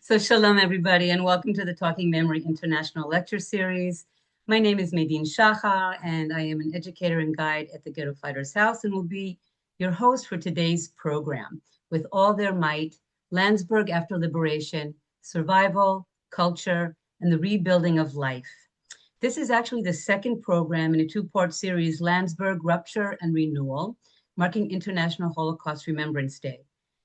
So shalom, everybody, and welcome to the Talking Memory International Lecture Series. My name is Medin Shachar, and I am an educator and guide at the Ghetto Fighters House, and will be your host for today's program. With all their might, Landsberg after liberation, survival, culture, and the rebuilding of life. This is actually the second program in a two-part series, Landsberg, Rupture and Renewal, marking International Holocaust Remembrance Day.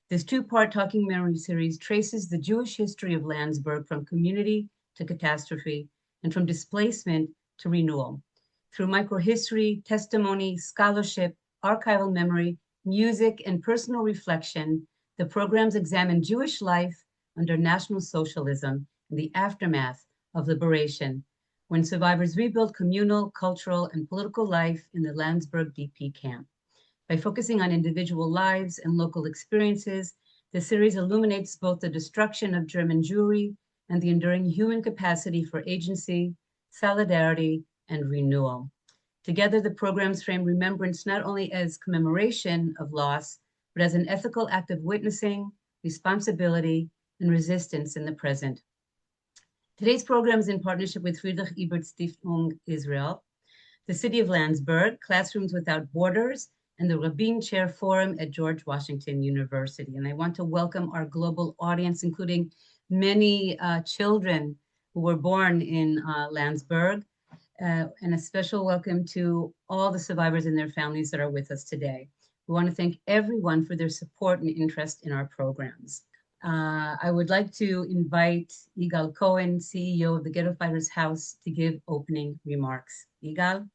This two-part Talking Memory series traces the Jewish history of Landsberg from community to catastrophe and from displacement to renewal. Through microhistory, testimony, scholarship, archival memory, music, and personal reflection, the programs examine Jewish life under National Socialism and the aftermath of liberation, when survivors rebuilt communal, cultural, and political life in the Landsberg DP camp. By focusing on individual lives and local experiences, the series illuminates both the destruction of German Jewry and the enduring human capacity for agency, solidarity, and renewal. Together, the programs frame remembrance not only as commemoration of loss, but as an ethical act of witnessing, responsibility, and resistance in the present. Today's program is in partnership with Friedrich-Ebert-Stiftung Israel, the City of Landsberg, Classrooms Without Borders, and the Rabin Chair Forum at George Washington University. And I want to welcome our global audience, including many children who were born in Landsberg, and a special welcome to all the survivors and their families that are with us today. We want to thank everyone for their support and interest in our programs. I would like to invite Yigal Cohen, CEO of the Ghetto Fighters House, to give opening remarks. Yigal?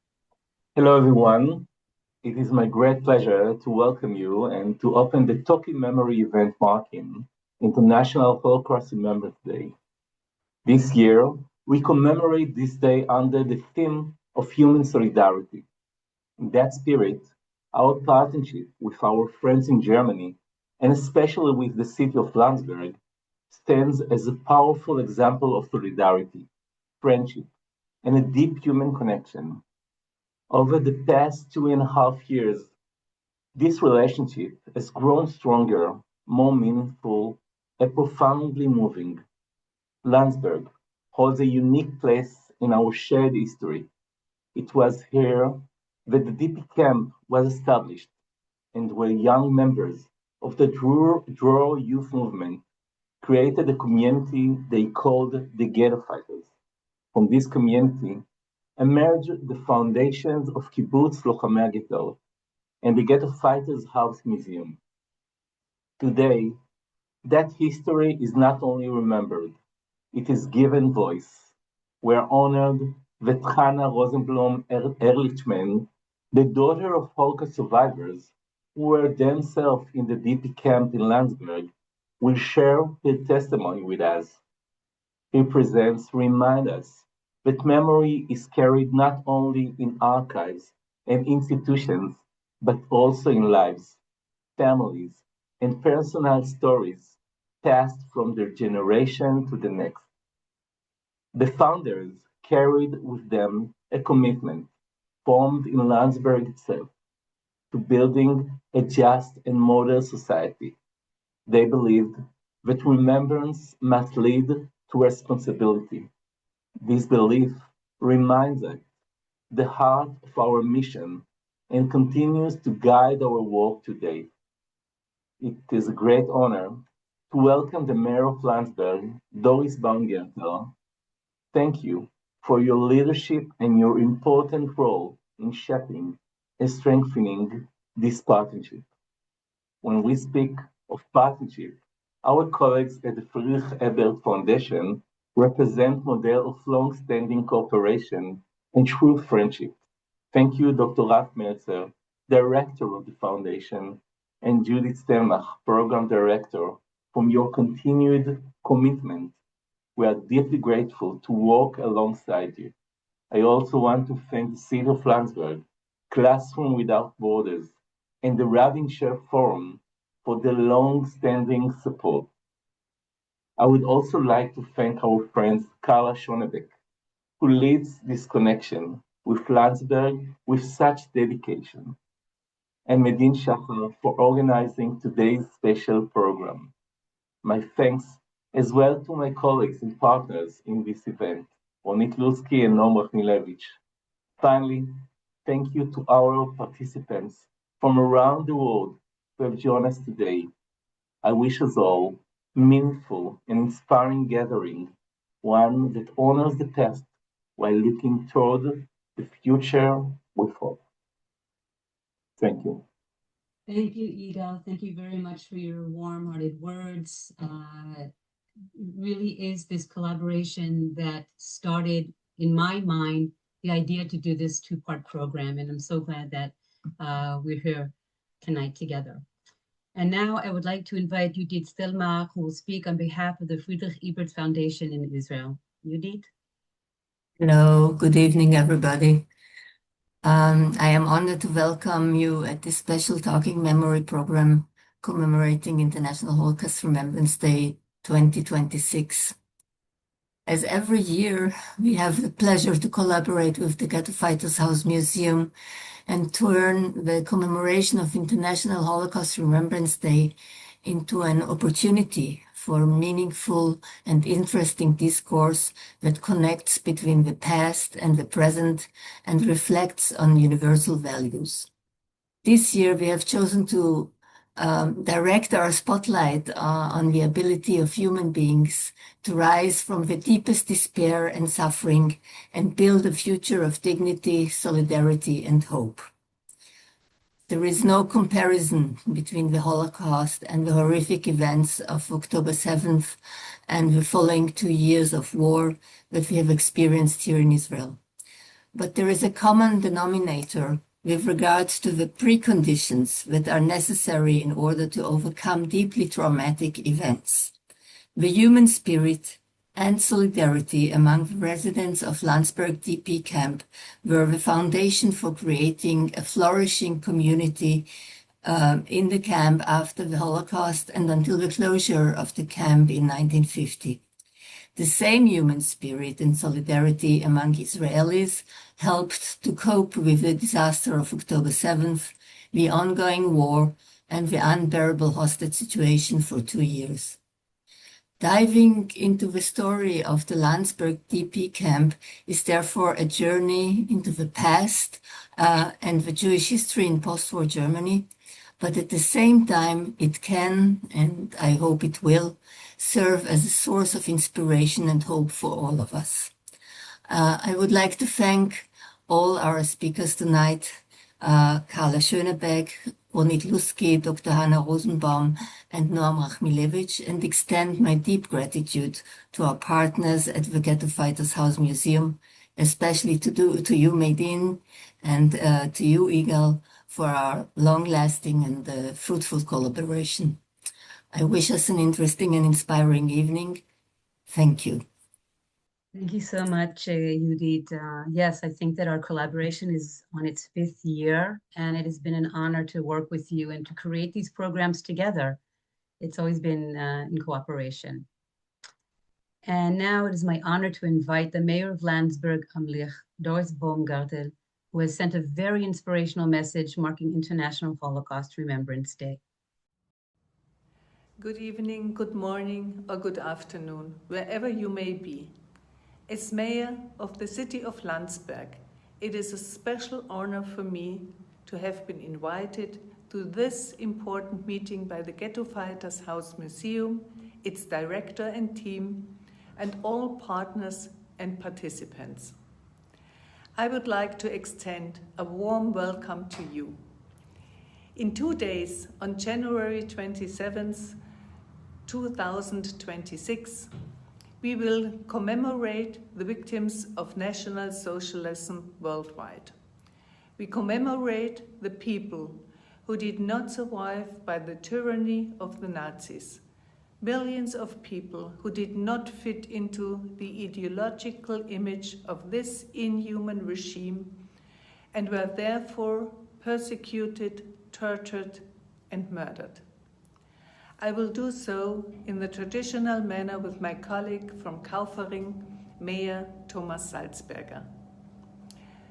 Hello, everyone. It is my great pleasure to welcome you and to open the Talking Memory event marking International Holocaust Remembrance Day. This year, we commemorate this day under the theme of human solidarity. In that spirit, our partnership with our friends in Germany, and especially with the city of Landsberg, stands as a powerful example of solidarity, friendship, and a deep human connection. Over the past 2.5 years, this relationship has grown stronger, more meaningful, and profoundly moving. Landsberg holds a unique place in our shared history. It was here that the DP camp was established and where young members of the Draw youth movement created a community they called the Ghetto Fighters. From this community emerged the foundations of Kibbutz Lochamei Ghetto and the Ghetto Fighters House Museum. Today, that history is not only remembered, it is given voice. We are honored that Hannah Rosenblum Ehrlichman, the daughter of Holocaust survivors who were themselves in the DP camp in Landsberg, will share her testimony with us. Her presence reminds us that memory is carried not only in archives and institutions, but also in lives, families, and personal stories passed from their generation to the next. The founders carried with them a commitment formed in Landsberg itself to building a just and modern society. They believed that remembrance must lead to responsibility. This belief reminds us the heart of our mission and continues to guide our work today. It is a great honor to welcome the Mayor of Landsberg, Doris Baumgartl. Thank you for your leadership and your important role in shaping and strengthening this partnership. When we speak of partnership, our colleagues at the Friedrich-Ebert Foundation represent model of long-standing cooperation and true friendship. Thank you, Dr. Raf Meltzer, Director of the Foundation, and Judith Stelmach, Program Director, for your continued commitment. We are deeply grateful to work alongside you. I also want to thank the City of Landsberg, Classroom Without Borders, and the Rabin Chair Forum for the long-standing support. I would also like to thank our friend Karla Schönebeck, who leads this connection with Landsberg with such dedication, and Medin Shachar for organizing today's special program. My thanks as well to my colleagues and partners in this event, Ronit Lutsky and Noam Rachmilevich. Finally, thank you to our participants from around the world who have joined us today. I wish us all a meaningful and inspiring gathering, one that honors the past while looking toward the future with hope. Thank you. Thank you, Yigal. Thank you very much for your warm-hearted words. Really is this collaboration that started, in my mind, the idea to do this two-part program, and I'm so glad that we're here tonight together. And now I would like to invite Judith Stelmach, who will speak on behalf of the Friedrich-Ebert Foundation in Israel. Judith? Hello, good evening, everybody. I am honored to welcome you at this special Talking Memory program commemorating International Holocaust Remembrance Day 2026. As every year, we have the pleasure to collaborate with the Ghetto Fighters House Museum and turn the commemoration of International Holocaust Remembrance Day into an opportunity for meaningful and interesting discourse that connects between the past and the present and reflects on universal values. This year, we have chosen to direct our spotlight on the ability of human beings to rise from the deepest despair and suffering and build a future of dignity, solidarity, and hope. There is no comparison between the Holocaust and the horrific events of October 7th and the following 2 years of war that we have experienced here in Israel. But there is a common denominator with regards to the preconditions that are necessary in order to overcome deeply traumatic events. The human spirit and solidarity among the residents of Landsberg DP camp were the foundation for creating a flourishing community in the camp after the Holocaust and until the closure of the camp in 1950. The same human spirit and solidarity among Israelis helped to cope with the disaster of October 7th, the ongoing war, and the unbearable hostage situation for 2 years. Diving into the story of the Landsberg DP camp is therefore a journey into the past and the Jewish history in post-war Germany, but at the same time it can, and I hope it will, serve as a source of inspiration and hope for all of us. I would like to thank all our speakers tonight, Karla Schönebeck, Ronit Lutsky, Dr. Hannah Rosenbaum, and Noam Rachmilevich, and extend my deep gratitude to our partners at the Ghetto Fighters House Museum, especially to you, Meidin, and to you, Yigal, for our long-lasting and fruitful collaboration. I wish us an interesting and inspiring evening. Thank you. Thank you so much, Judith. Yes, I think that our collaboration is on its 5th year, and it has been an honor to work with you and to create these programs together. It's always been in cooperation. And now it is my honor to invite the mayor of Landsberg am Lech, Doris Baumgartl, who has sent a very inspirational message marking International Holocaust Remembrance Day. Good evening, good morning, or good afternoon, wherever you may be. As mayor of the city of Landsberg, it is a special honor for me to have been invited to this important meeting by the Ghetto Fighters House Museum, its director and team, and all partners and participants. I would like to extend a warm welcome to you. In 2 days, on January 27th, 2026, we will commemorate the victims of National Socialism worldwide. We commemorate the people who did not survive by the tyranny of the Nazis, millions of people who did not fit into the ideological image of this inhuman regime and were therefore persecuted, tortured, and murdered. I will do so in the traditional manner with my colleague from Kaufering, Mayor Thomas Salzberger.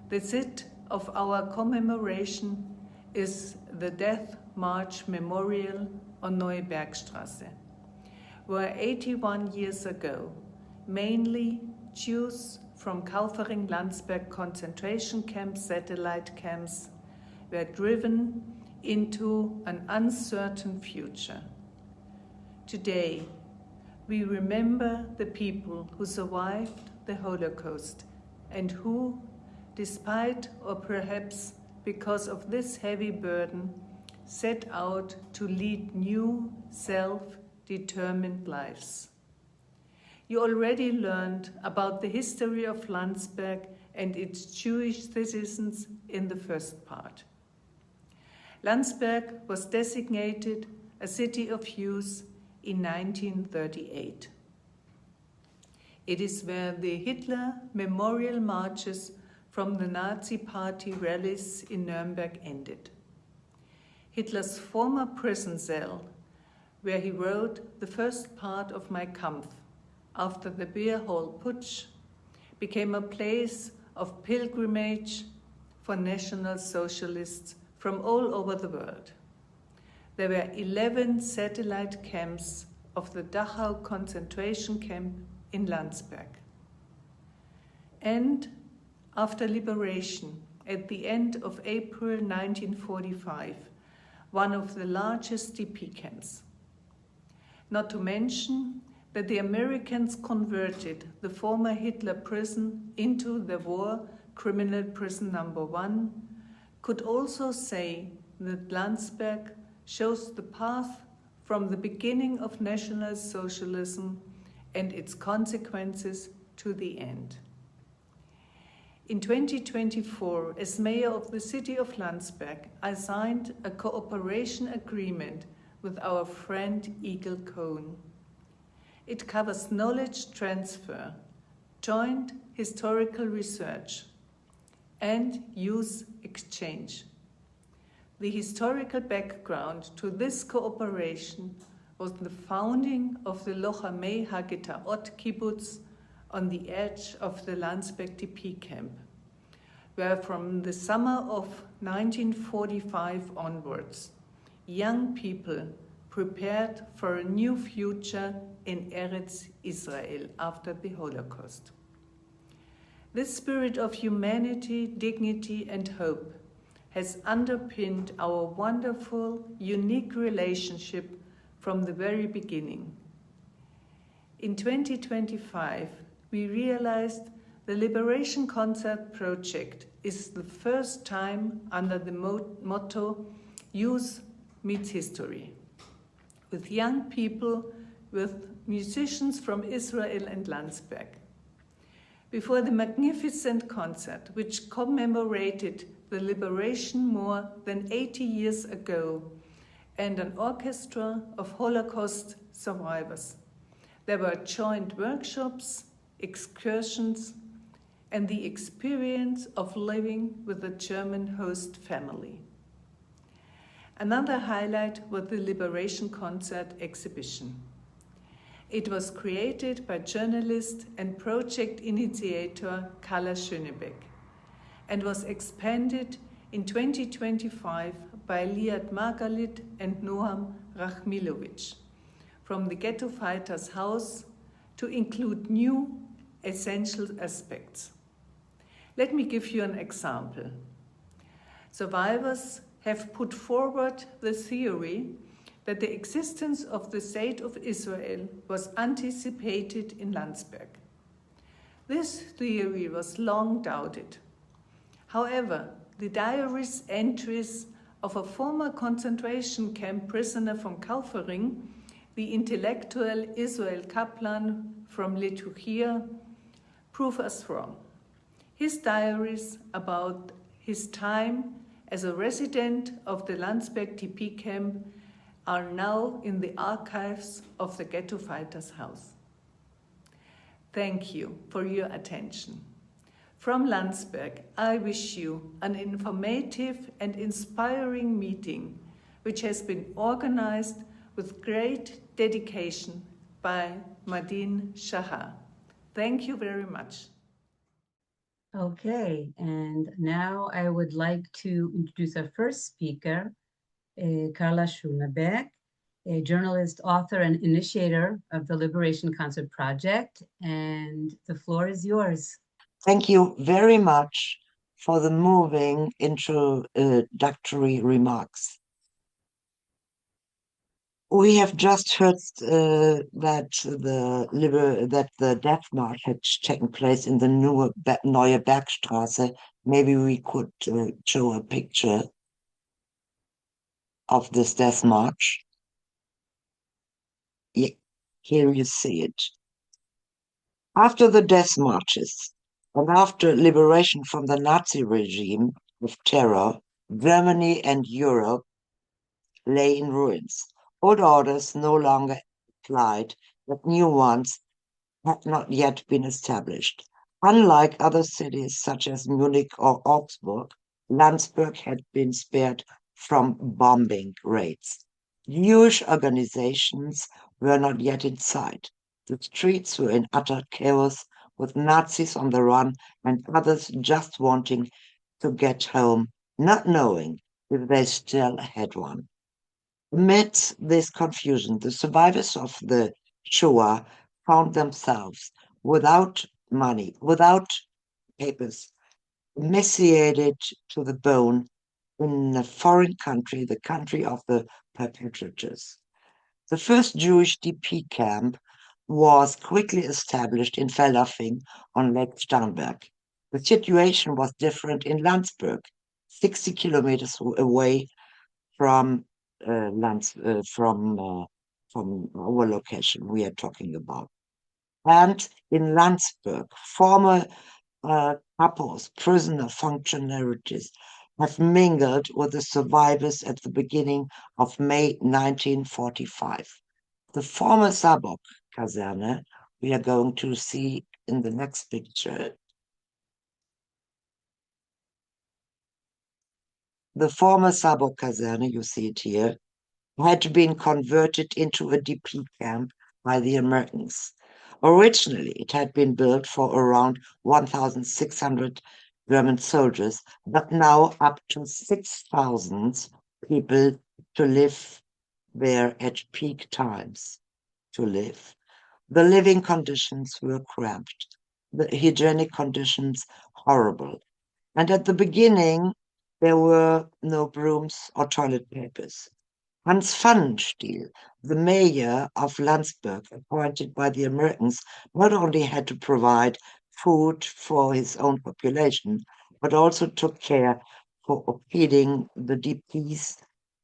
The seat of our commemoration is the Death March Memorial on Neue Bergstraße, were 81 years ago, mainly Jews from Kaufering Landsberg concentration camp satellite camps, were driven into an uncertain future. Today, we remember the people who survived the Holocaust and who, despite or perhaps because of this heavy burden, set out to lead new, self-determined lives. You already learned about the history of Landsberg and its Jewish citizens in the first part. Landsberg was designated a city of youth in 1938. It is where the Hitler memorial marches from the Nazi Party rallies in Nuremberg ended. Hitler's former prison cell, where he wrote the first part of Mein Kampf after the beer hall putsch, became a place of pilgrimage for National Socialists from all over the world. There were 11 satellite camps of the Dachau concentration camp in Landsberg. And after liberation, at the end of April 1945, one of the largest DP camps. Not to mention that the Americans converted the former Hitler prison into the war criminal prison number 1, could also say that Landsberg shows the path from the beginning of National Socialism and its consequences to the end. In 2024, as mayor of the city of Landsberg, I signed a cooperation agreement with our friend Yigal Cohen. It covers knowledge transfer, joint historical research, and youth exchange. The historical background to this cooperation was the founding of the Lochamei Hagetaot kibbutz on the edge of the Landsberg DP camp, where from the summer of 1945 onwards, young people prepared for a new future in Eretz Israel after the Holocaust. This spirit of humanity, dignity, and hope has underpinned our wonderful, unique relationship from the very beginning. In 2025, we realized the Liberation Concert project is the first time under the motto Youth Meets History, with young people, with musicians from Israel and Landsberg. Before the magnificent concert, which commemorated the liberation more than 80 years ago, and an orchestra of Holocaust survivors, there were joint workshops, excursions, and the experience of living with a German host family. Another highlight was the Liberation Concert exhibition. It was created by journalist and project initiator Karla Schönebeck and was expanded in 2025 by Liat Margalit and Noam Rachmilovic from the Ghetto Fighters House to include new essential aspects. Let me give you an example. Survivors have put forward the theory that the existence of the State of Israel was anticipated in Landsberg. This theory was long doubted. However, the diary's entries of a former concentration camp prisoner from Kaufering, the intellectual Israel Kaplan from Lech, prove us wrong. His diaries about his time as a resident of the Landsberg TP camp are now in the archives of the Ghetto Fighters House. Thank you for your attention. From Landsberg, I wish you an informative and inspiring meeting, which has been organized with great dedication by Madin Shahar. Thank you very much. Okay, and now I would like to introduce our first speaker, Karla Schönebeck. a journalist, author, and initiator of the Liberation Concert Project, and the floor is yours. Thank you very much for the moving introductory remarks. We have just heard that the death march had taken place in the Neue Bergstraße. Maybe we could show a picture of this death march. Yeah, here you see it. After the death marches and after liberation from the Nazi regime of terror, Germany and Europe lay in ruins. Old orders no longer applied, but new ones had not yet been established. Unlike other cities such as Munich or Augsburg, Landsberg had been spared from bombing raids. Jewish organizations were not yet in sight. The streets were in utter chaos, with Nazis on the run and others just wanting to get home, not knowing if they still had one. Amidst this confusion, the survivors of the Shoah found themselves without money, without papers, emaciated to the bone in a foreign country, the country of the perpetrators. The first Jewish DP camp was quickly established in Feldafing on Lake Starnberg. The situation was different in Landsberg, 60 kilometers away from our location we are talking about. And in Landsberg, former couples, prisoner functionaries, have mingled with the survivors at the beginning of May 1945. The former Sabok Kaserne, we are going to see in the next picture. The former Sabok Kaserne, you see it here, had been converted into a DP camp by the Americans. Originally, it had been built for around 1,600 German soldiers, but now up to 6,000 people to live there at peak times to live. The living conditions were cramped, the hygienic conditions horrible. And at the beginning, there were no brooms or toilet papers. Hans Pfannenstiel, the mayor of Landsberg, appointed by the Americans, not only had to provide food for his own population, but also took care for feeding the DPs,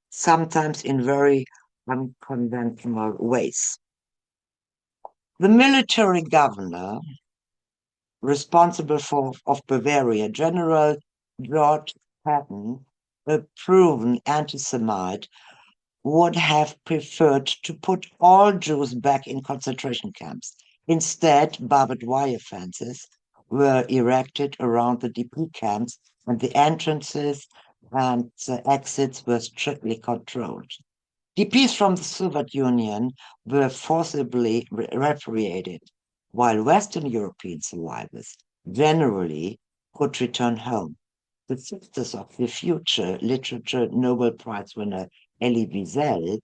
sometimes in very unconventional ways. The military governor responsible of Bavaria, General George Patton, a proven anti-Semite, would have preferred to put all Jews back in concentration camps. Instead, barbed wire fences were erected around the DP camps, and the entrances and exits were strictly controlled. DPs from the Soviet Union were forcibly repatriated, while Western European survivors generally could return home. The Sisters of the Future Literature Nobel Prize winner Elie Wiesel,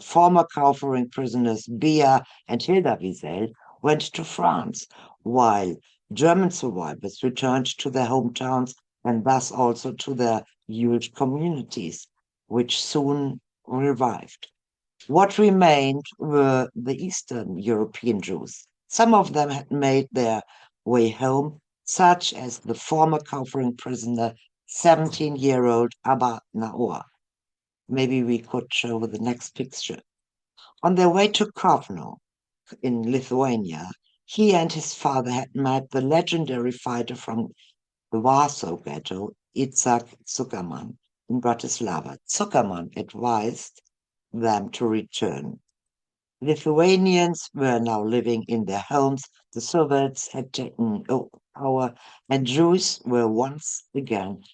former Kaufering prisoners Bea and Hilda Wiesel went to France, while German survivors returned to their hometowns and thus also to their Jewish communities, which soon revived. What remained were the Eastern European Jews. Some of them had made their way home, such as the former Kaufering prisoner 17-year-old Abba Naor. Maybe we could show the next picture. On their way to Kovno in Lithuania, he and his father had met the legendary fighter from the Warsaw Ghetto, Itzhak Zuckerman, in Bratislava. Zuckerman advised them to return. Lithuanians were now living in their homes, the Soviets had taken power, and Jews were once again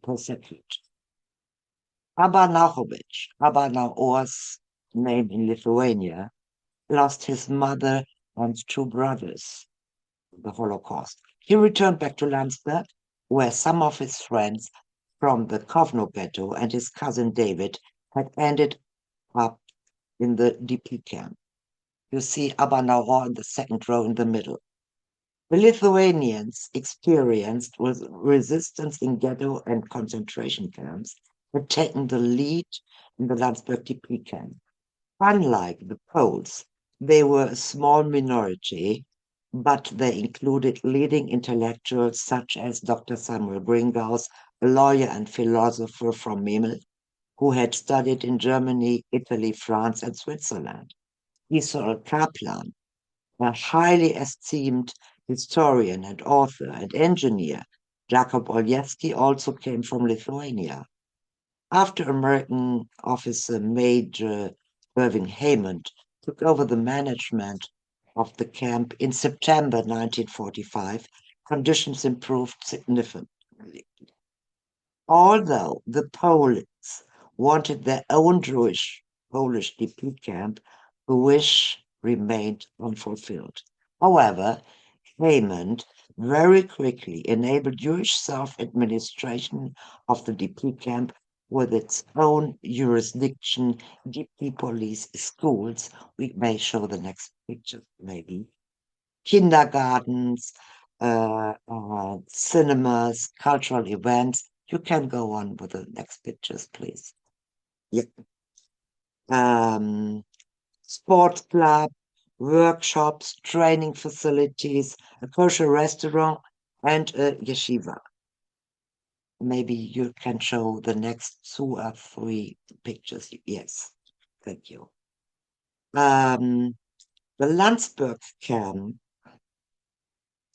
persecuted. Abba Naor's name in Lithuania, lost his mother and two brothers in the Holocaust. He returned back to Landsberg, where some of his friends from the Kovno ghetto and his cousin David had ended up in the DP camp. You see Abanauer in the second row in the middle. The Lithuanians experienced with resistance in ghetto and concentration camps had taken the lead in the Landsberg DP camp. Unlike the Poles, they were a small minority, but they included leading intellectuals such as Dr. Samuel Bringhaus, a lawyer and philosopher from Memel, who had studied in Germany, Italy, France, and Switzerland. Israel Kaplan, a highly esteemed historian and author and engineer, Jakob Olszewski, also came from Lithuania. After American officer Major Irving Hammond took over the management of the camp in September 1945, conditions improved significantly. Although the Poles wanted their own Jewish Polish DP camp, the wish remained unfulfilled. However, Hammond very quickly enabled Jewish self-administration of the DP camp with its own jurisdiction, DP police, schools. We may show the next picture, maybe. Kindergartens, cinemas, cultural events. You can go on with the next pictures, please. Yeah. Sports club, workshops, training facilities, a kosher restaurant, and a yeshiva. Maybe you can show the next 2 or 3 pictures. Yes, thank you. The Landsberg camp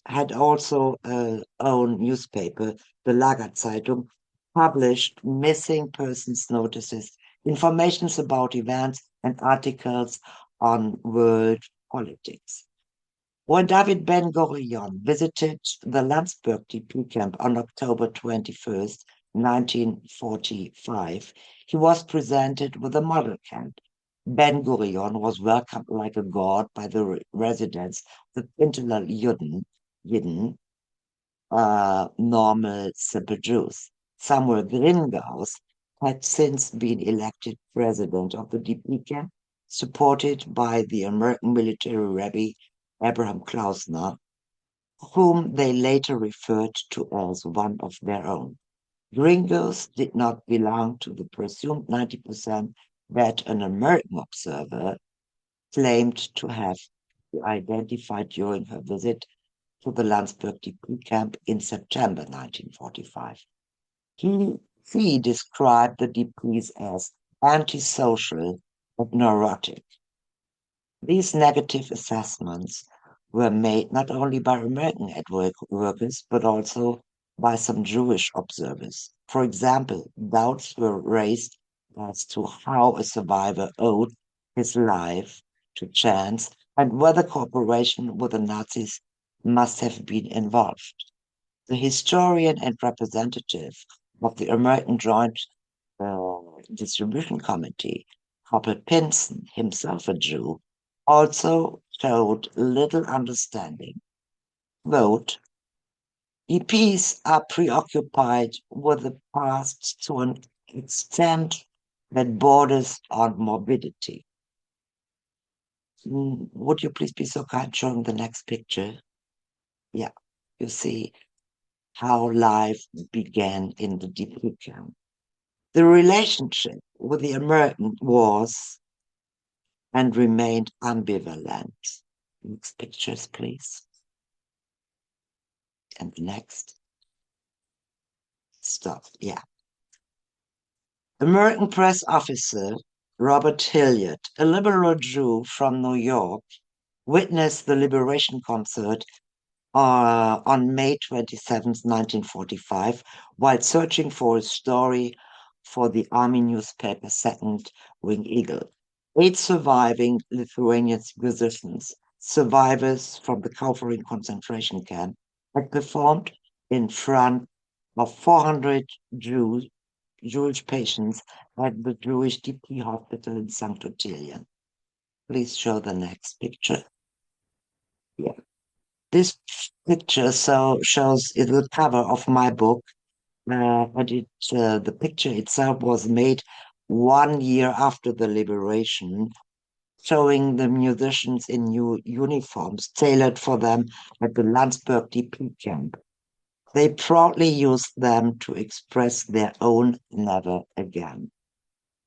had also a own newspaper, the Lagerzeitung, published missing persons notices, informations about events, and articles on world politics. When David Ben-Gurion visited the Landsberg DP camp on October 21st, 1945, he was presented with a model camp. Ben-Gurion was welcomed like a god by the residents, the Pinteler Yidden, normal, simple Jews. Samuel Bringhaus had since been elected president of the DP camp, supported by the American military rabbi Abraham Klausner, whom they later referred to as one of their own. Gringos did not belong to the presumed 90% that an American observer claimed to have identified during her visit to the Landsberg DP camp in September 1945. He described the DPs as antisocial and neurotic. These negative assessments were made not only by American workers, but also by some Jewish observers. For example, doubts were raised as to how a survivor owed his life to chance and whether cooperation with the Nazis must have been involved. The historian and representative of the American Joint Distribution Committee, Koppel Pinson, himself a Jew, also showed little understanding. Quote, DPs are preoccupied with the past to an extent that borders on morbidity. Would you please be so kind showing the next picture? Yeah, you see how life began in the DP camp. The relationship with the American was and remained ambivalent. Next pictures, please. And the next. Stop, yeah. American press officer Robert Hilliard, a liberal Jew from New York, witnessed the liberation concert on May 27, 1945, while searching for a story for the army newspaper Second Wing Eagle. 8 surviving Lithuanian musicians, survivors from the Kaufering concentration camp, had performed in front of 400 Jewish patients at the Jewish DP hospital in St. Ottilien. Please show the next picture. Yeah. This picture shows the cover of my book, and the picture itself was made 1 year after the liberation, showing the musicians in new uniforms tailored for them at the Landsberg DP camp. They proudly used them to express their own never again.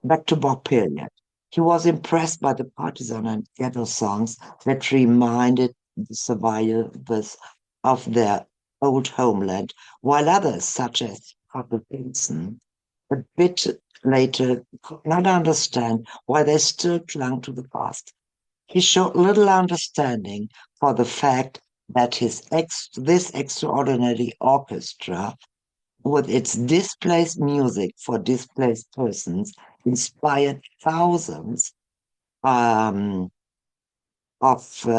Back to Bob Pilliard. He was impressed by the partisan and ghetto songs that reminded the survivors of their old homeland, while others, such as Carter Pinson, a bit later could not understand why they still clung to the past. He showed little understanding for the fact that this extraordinary orchestra, with its displaced music for displaced persons, inspired thousands of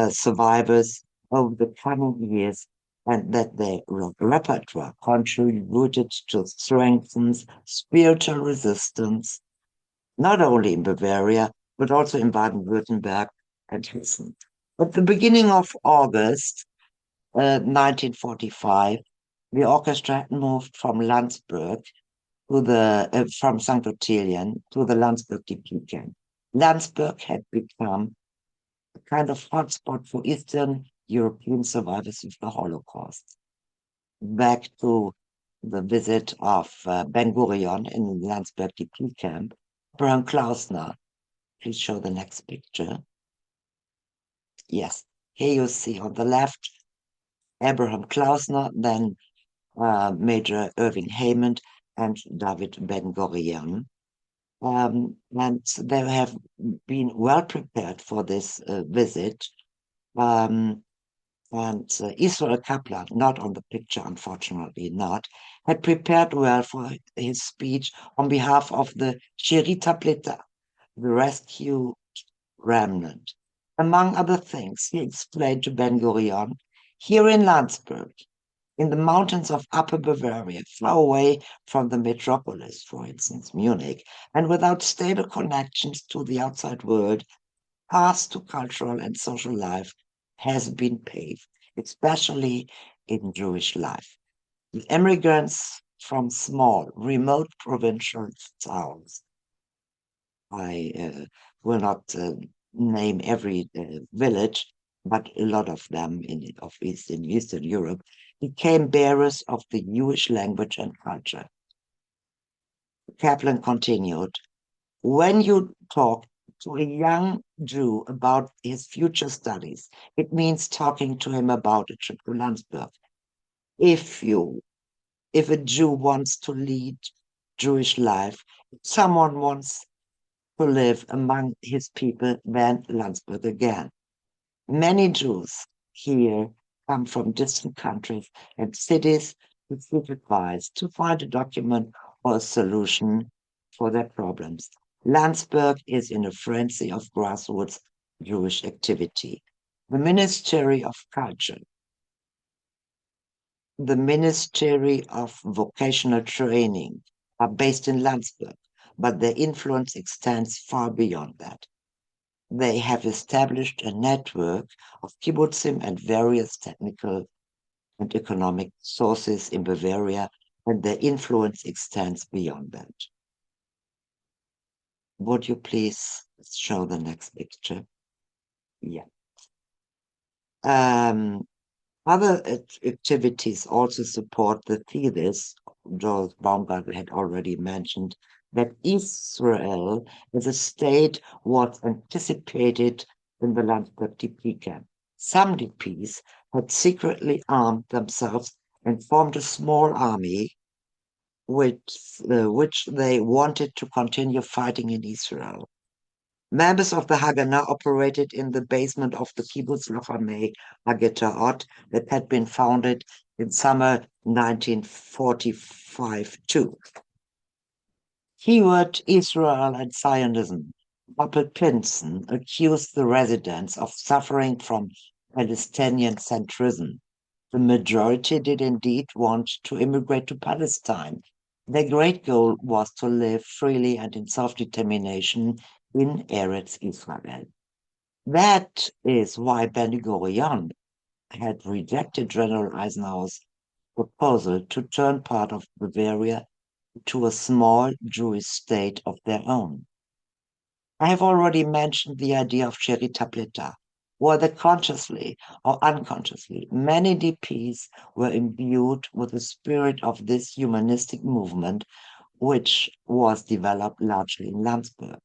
survivors over the coming years, and that their repertoire contributed to strengthen spiritual resistance, not only in Bavaria, but also in Baden-Württemberg and Hessen. At the beginning of August 1945, the orchestra had moved from Landsberg from St. Ottilien to the Landsberg DP camp. Landsberg had become a kind of hotspot for Eastern European survivors of the Holocaust. Back to the visit of Ben Gurion in Landsberg DP camp, Abraham Klausner. Please show the next picture. Yes, here you see on the left Abraham Klausner, then Major Irving Haymond and David Ben Gurion. And they have been well prepared for this visit. And Israel Kaplan, not on the picture, unfortunately not, had prepared well for his speech on behalf of the Sherita Plita, the rescue remnant. Among other things, he explained to Ben Gurion, here in Landsberg, in the mountains of Upper Bavaria, far away from the metropolis, for instance, Munich, and without stable connections to the outside world, path to cultural and social life has been paved, especially in Jewish life. The immigrants from small, remote provincial towns, I will not name every village, but a lot of them in Eastern Europe, became bearers of the Jewish language and culture. Kaplan continued, when you talk to a young Jew about his future studies, it means talking to him about a trip to Landsberg. If a Jew wants to lead Jewish life, if someone wants to live among his people, then Landsberg again. Many Jews here come from distant countries and cities to seek advice, to find a document or a solution for their problems. Landsberg is in a frenzy of grassroots Jewish activity. The Ministry of Culture, the Ministry of Vocational Training are based in Landsberg, but their influence extends far beyond that. They have established a network of kibbutzim and various technical and economic sources in Bavaria, and their influence extends beyond that. Would you please show the next picture? Yeah. Other activities also support the thesis Doris Baumgartl had already mentioned, that Israel as a state was anticipated in the Landsberg DP camp. Some DPs had secretly armed themselves and formed a small army which they wanted to continue fighting in Israel. Members of the Haganah operated in the basement of the Kibbutz Lochamei Hagetaot that had been founded in summer 1945 too. Keyword Israel and Zionism. Doppel Pinson accused the residents of suffering from Palestinian centrism. The majority did indeed want to immigrate to Palestine. Their great goal was to live freely and in self-determination in Eretz Israel. That is why Ben Gurion had rejected General Eisenhower's proposal to turn part of Bavaria to a small Jewish state of their own. I have already mentioned the idea of Sheri Tapleta, whether consciously or unconsciously. Many DPs were imbued with the spirit of this humanistic movement, which was developed largely in Landsberg,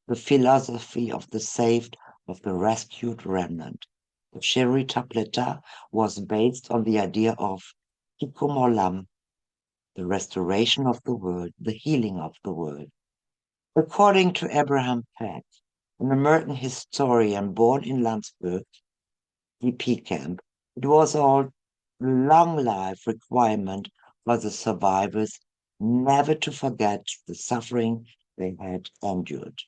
the philosophy of the saved, of the rescued remnant. The Sheri Tapleta was based on the idea of Tikkun Olam, the restoration of the world, the healing of the world. According to Abraham Peck, an American historian born in Landsberg, DP camp, it was a long life requirement for the survivors never to forget the suffering they had endured.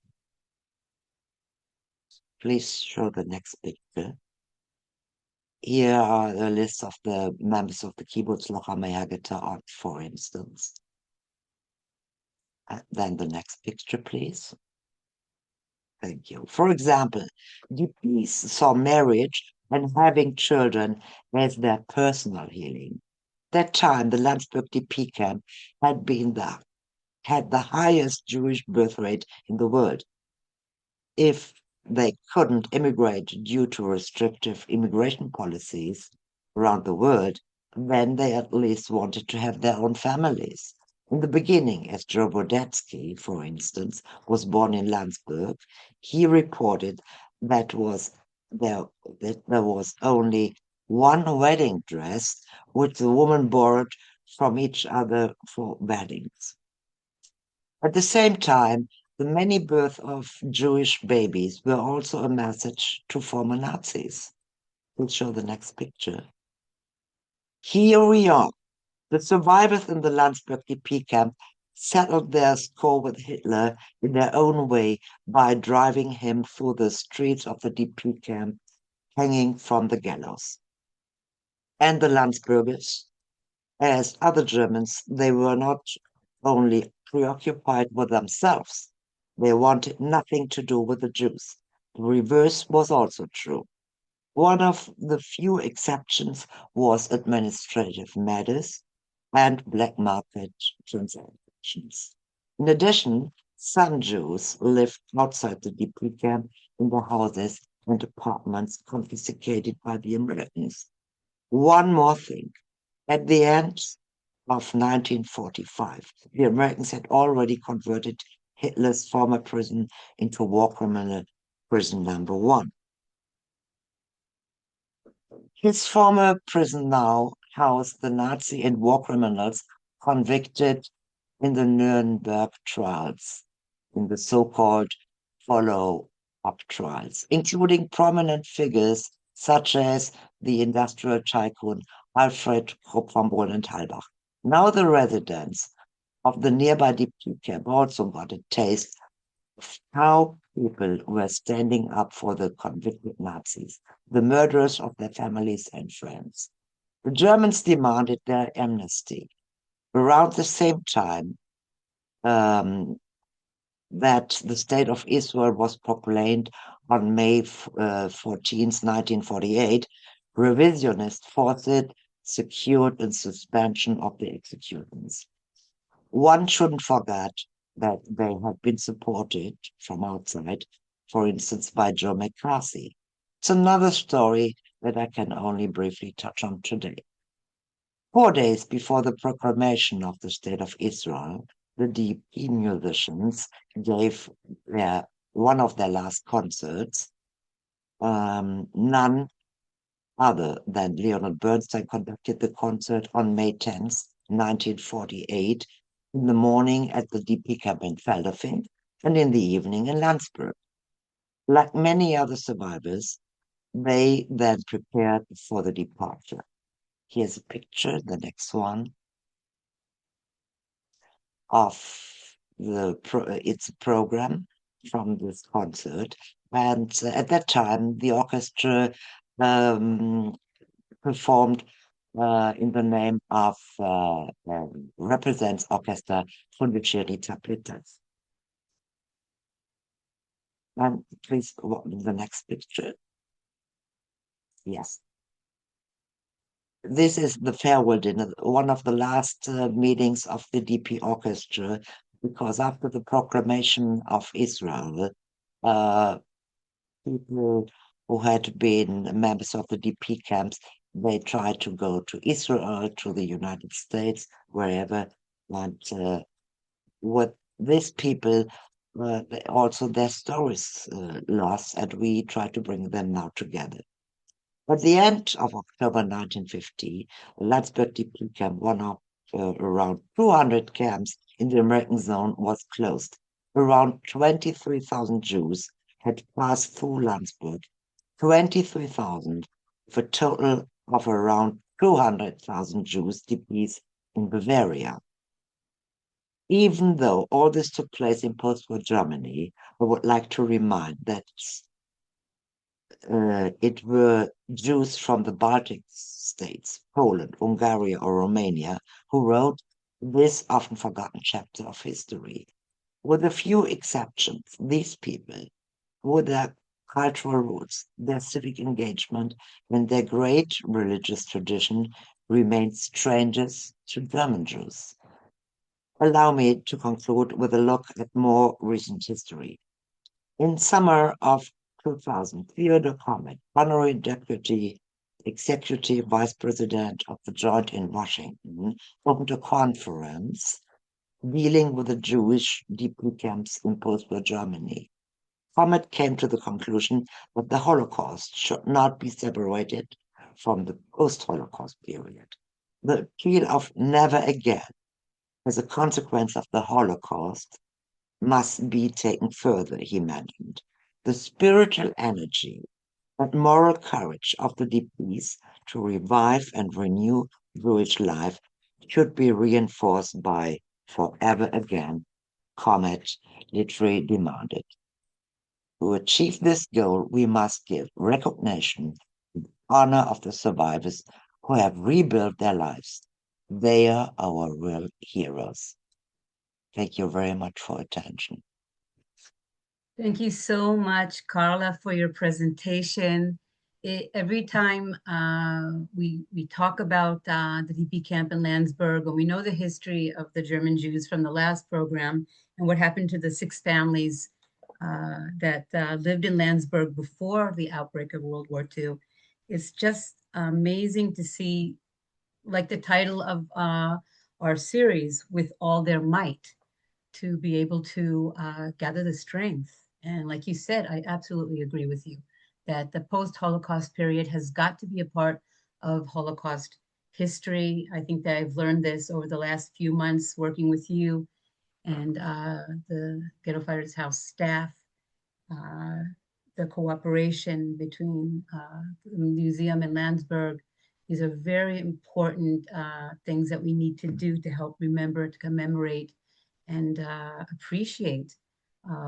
Please show the next picture. Here are the list of the members of the Kibbutz Lochamei Haggadah, for instance. Then the next picture, please. Thank you. For example, DPs saw marriage and having children as their personal healing. That time, the Landsberg DP camp had the highest Jewish birth rate in the world. If they couldn't immigrate due to restrictive immigration policies around the world, then they at least wanted to have their own families. In the beginning, as Joe Bodetsky, for instance, was born in Landsberg, he reported that there was only one wedding dress which the woman borrowed from each other for weddings. At the same time, the many births of Jewish babies were also a message to former Nazis. We'll show the next picture. Here we are. The survivors in the Landsberg DP camp settled their score with Hitler in their own way by driving him through the streets of the DP camp, hanging from the gallows. And the Landsbergers, as other Germans, they were not only preoccupied with themselves, they wanted nothing to do with the Jews. The reverse was also true. One of the few exceptions was administrative matters and black market transactions. In addition, some Jews lived outside the DP camp in the houses and apartments confiscated by the Americans. One more thing. At the end of 1945, the Americans had already converted Hitler's former prison into war criminal prison number 1. His former prison now housed the Nazi and war criminals convicted in the Nuremberg trials, in the so-called follow-up trials, including prominent figures such as the industrial tycoon Alfred Krupp von Brunn and Halbach. Now the residents of the nearby DP camp also got a taste of how people were standing up for the convicted Nazis, the murderers of their families and friends. The Germans demanded their amnesty. Around the same time that the State of Israel was proclaimed on May 14, 1948, revisionist forces secured the suspension of the executions. One shouldn't forget that they had been supported from outside, for instance, by Joe McCarthy. It's another story that I can only briefly touch on today. 4 days before the proclamation of the State of Israel, the DP musicians gave one of their last concerts. None other than Leonard Bernstein conducted the concert on May 10th, 1948, in the morning at the DP camp in Felderfing and in the evening in Landsberg. Like many other survivors, they then prepared for the departure. Here's a picture, the next one, of its program from this concert. And at that time, the orchestra performed in the name of represents orchestra von der Sheri Tapleta. And please go on to the next picture. Yes. This is the farewell dinner, one of the last meetings of the DP orchestra, because after the proclamation of Israel, people who had been members of the DP camps, they tried to go to Israel, to the United States, wherever. And with these people, also their stories lost, and we try to bring them now together. At the end of October 1950, Landsberg DP camp, one of around 200 camps in the American zone, was closed. Around 23,000 Jews had passed through Landsberg, 23,000, with a total of around 200,000 Jews DPs in Bavaria. Even though all this took place in post-war Germany, I would like to remind that it were Jews from the Baltic states, Poland, Hungary, or Romania, who wrote this often forgotten chapter of history. With a few exceptions, these people, with their cultural roots, their civic engagement, and their great religious tradition, remained strangers to German Jews. Allow me to conclude with a look at more recent history. In summer of 2000, Theodor Komet, Honorary Deputy Executive Vice President of the Joint in Washington, opened a conference dealing with the Jewish DP camps in post-war Germany. Komet came to the conclusion that the Holocaust should not be separated from the post-Holocaust period. The appeal of never again as a consequence of the Holocaust must be taken further, he mentioned. The spiritual energy and moral courage of the DPs to revive and renew Jewish life should be reinforced by forever again, Komet literally demanded. To achieve this goal, we must give recognition and honor of the survivors who have rebuilt their lives. They are our real heroes. Thank you very much for attention. Thank you so much, Karla, for your presentation. Every time we talk about the DP camp in Landsberg, and we know the history of the German Jews from the last program and what happened to the 6 families that lived in Landsberg before the outbreak of World War II, it's just amazing to see, like the title of our series, With All Their Might, to be able to gather the strength. And like you said, I absolutely agree with you that the post-Holocaust period has got to be a part of Holocaust history. I think that I've learned this over the last few months working with you and the Ghetto Fighters House staff, the cooperation between the museum and Landsberg. These are very important things that we need to do to help remember, to commemorate, and appreciate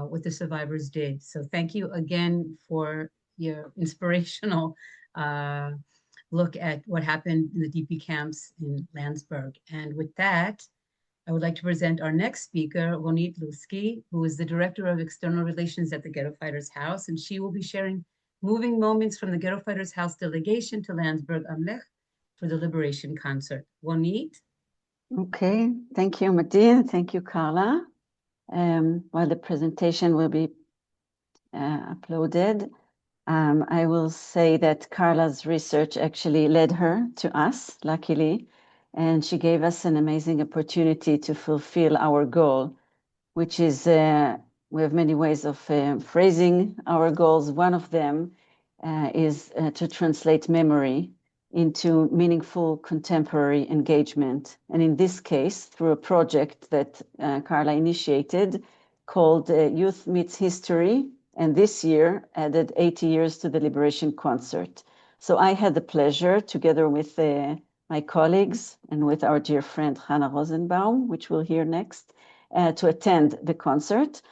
what the survivors did. So thank you again for your inspirational look at what happened in the DP camps in Landsberg. And with that, I would like to present our next speaker, Ronit Lusky, who is the Director of External Relations at the Ghetto Fighters House, and she will be sharing moving moments from the Ghetto Fighters House delegation to Landsberg am Lech for the Liberation Concert. Ronit? Okay, thank you, Medine. Thank you, Karla. While the presentation will be uploaded, I will say that Karla's research actually led her to us, luckily, and she gave us an amazing opportunity to fulfill our goal, which is, we have many ways of phrasing our goals. One of them is to translate memory into meaningful contemporary engagement. And in this case, through a project that Karla initiated called Youth Meets History, and this year added 80 years to the Liberation Concert. So I had the pleasure, together with my colleagues and with our dear friend Hannah Rosenbaum, which we'll hear next, to attend the concert.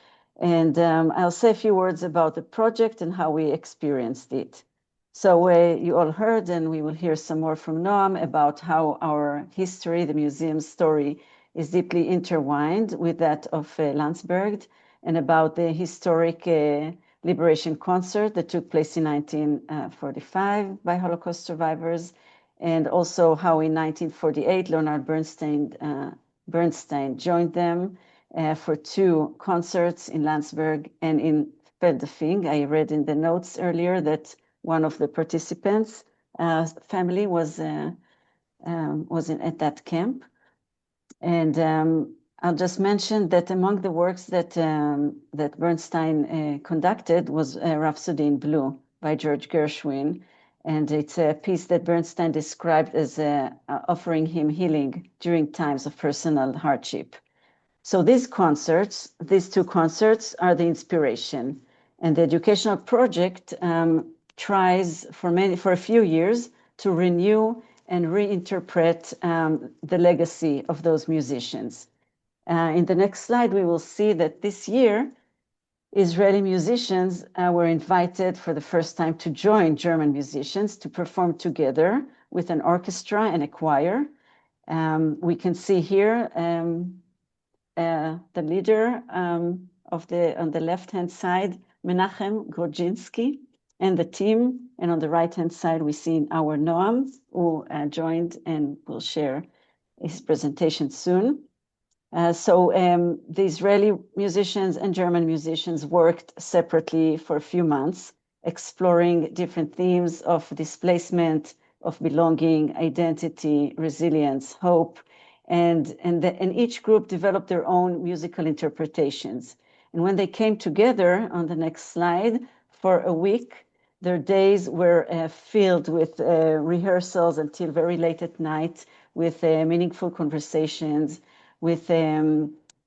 And I'll say a few words about the project and how we experienced it. So you all heard, and we will hear some more from Noam about how our history, the museum's story, is deeply intertwined with that of Landsberg, and about the historic Liberation Concert that took place in 1945 by Holocaust survivors, and also how in 1948 Leonard Bernstein joined them for 2 concerts in Landsberg and in Feldafing. I read in the notes earlier that one of the participants' family was at that camp. And I'll just mention that among the works that Bernstein conducted was Rhapsody in Blue by George Gershwin. And it's a piece that Bernstein described as offering him healing during times of personal hardship. So these 2 concerts are the inspiration. And the educational project tries for a few years to renew and reinterpret the legacy of those musicians. In the next slide, we will see that this year, Israeli musicians were invited for the first time to join German musicians to perform together with an orchestra and a choir. We can see here the leader on the left-hand side, Menachem Grodzinski, and the team. And on the right-hand side, we see our Noam, who joined and will share his presentation soon. So the Israeli musicians and German musicians worked separately for a few months, exploring different themes of displacement, of belonging, identity, resilience, hope, and each group developed their own musical interpretations. And when they came together, on the next slide, for a week, their days were filled with rehearsals until very late at night, with meaningful conversations, with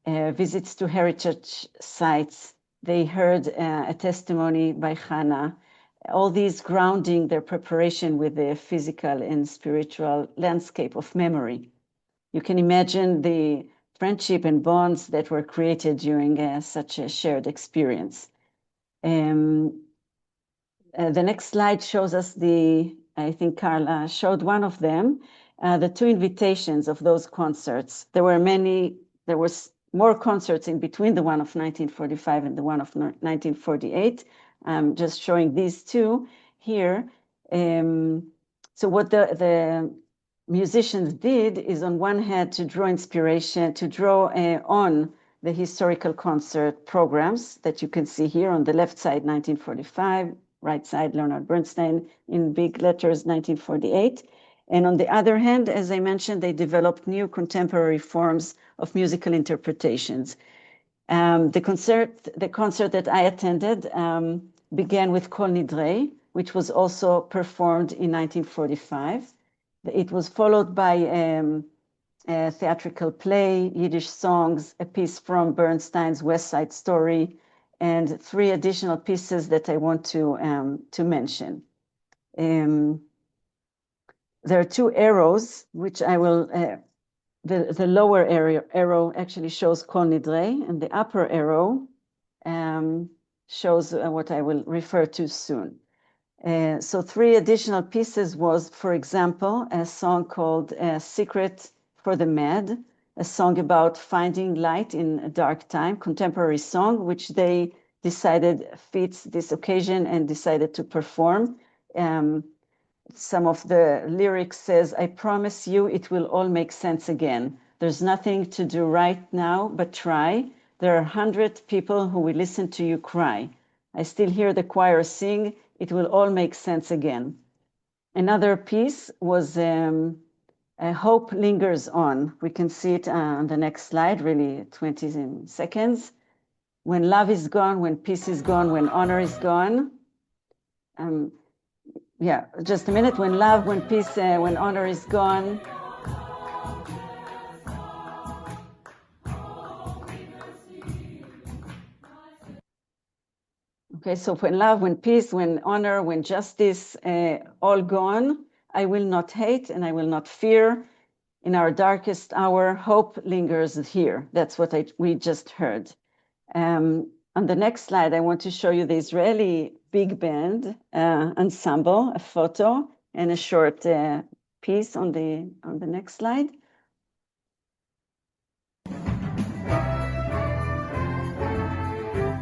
visits to heritage sites. They heard a testimony by Hannah, all these grounding their preparation with the physical and spiritual landscape of memory. You can imagine the friendship and bonds that were created during such a shared experience. The next slide shows us I think Karla showed one of them, the 2 invitations of those concerts. There was more concerts in between the one of 1945 and the one of 1948. I'm just showing these 2 here. So what the musicians did is, on one hand, to draw inspiration, to draw on the historical concert programs that you can see here on the left side, 1945, right side, Leonard Bernstein, in big letters, 1948. And on the other hand, as I mentioned, they developed new contemporary forms of musical interpretations. The concert that I attended began with Kol Nidrei, which was also performed in 1945. It was followed by a theatrical play, Yiddish songs, a piece from Bernstein's West Side Story, and 3 additional pieces that I want to mention. There are 2 arrows, which I will, the lower arrow actually shows Kol Nidrei, and the upper arrow shows what I will refer to soon. So 3 additional pieces was, for example, a song called Secret for the Mad, a song about finding light in a dark time, contemporary song, which they decided fits this occasion and decided to perform. Some of the lyrics says, "I promise you it will all make sense again. There's nothing to do right now but try. There are 100 people who will listen to you cry. I still hear the choir sing, it will all make sense again." Another piece was Hope Lingers On. We can see it on the next slide, really 20 seconds. When love is gone, when peace is gone, when honor is gone. Yeah, just a minute. When love, when peace, when honor is gone. Okay, so when love, when peace, when honor, when justice, all gone, I will not hate and I will not fear. In our darkest hour, hope lingers here. That's what we just heard. On the next slide, I want to show you the Israeli big band ensemble, a photo and a short piece on the next slide.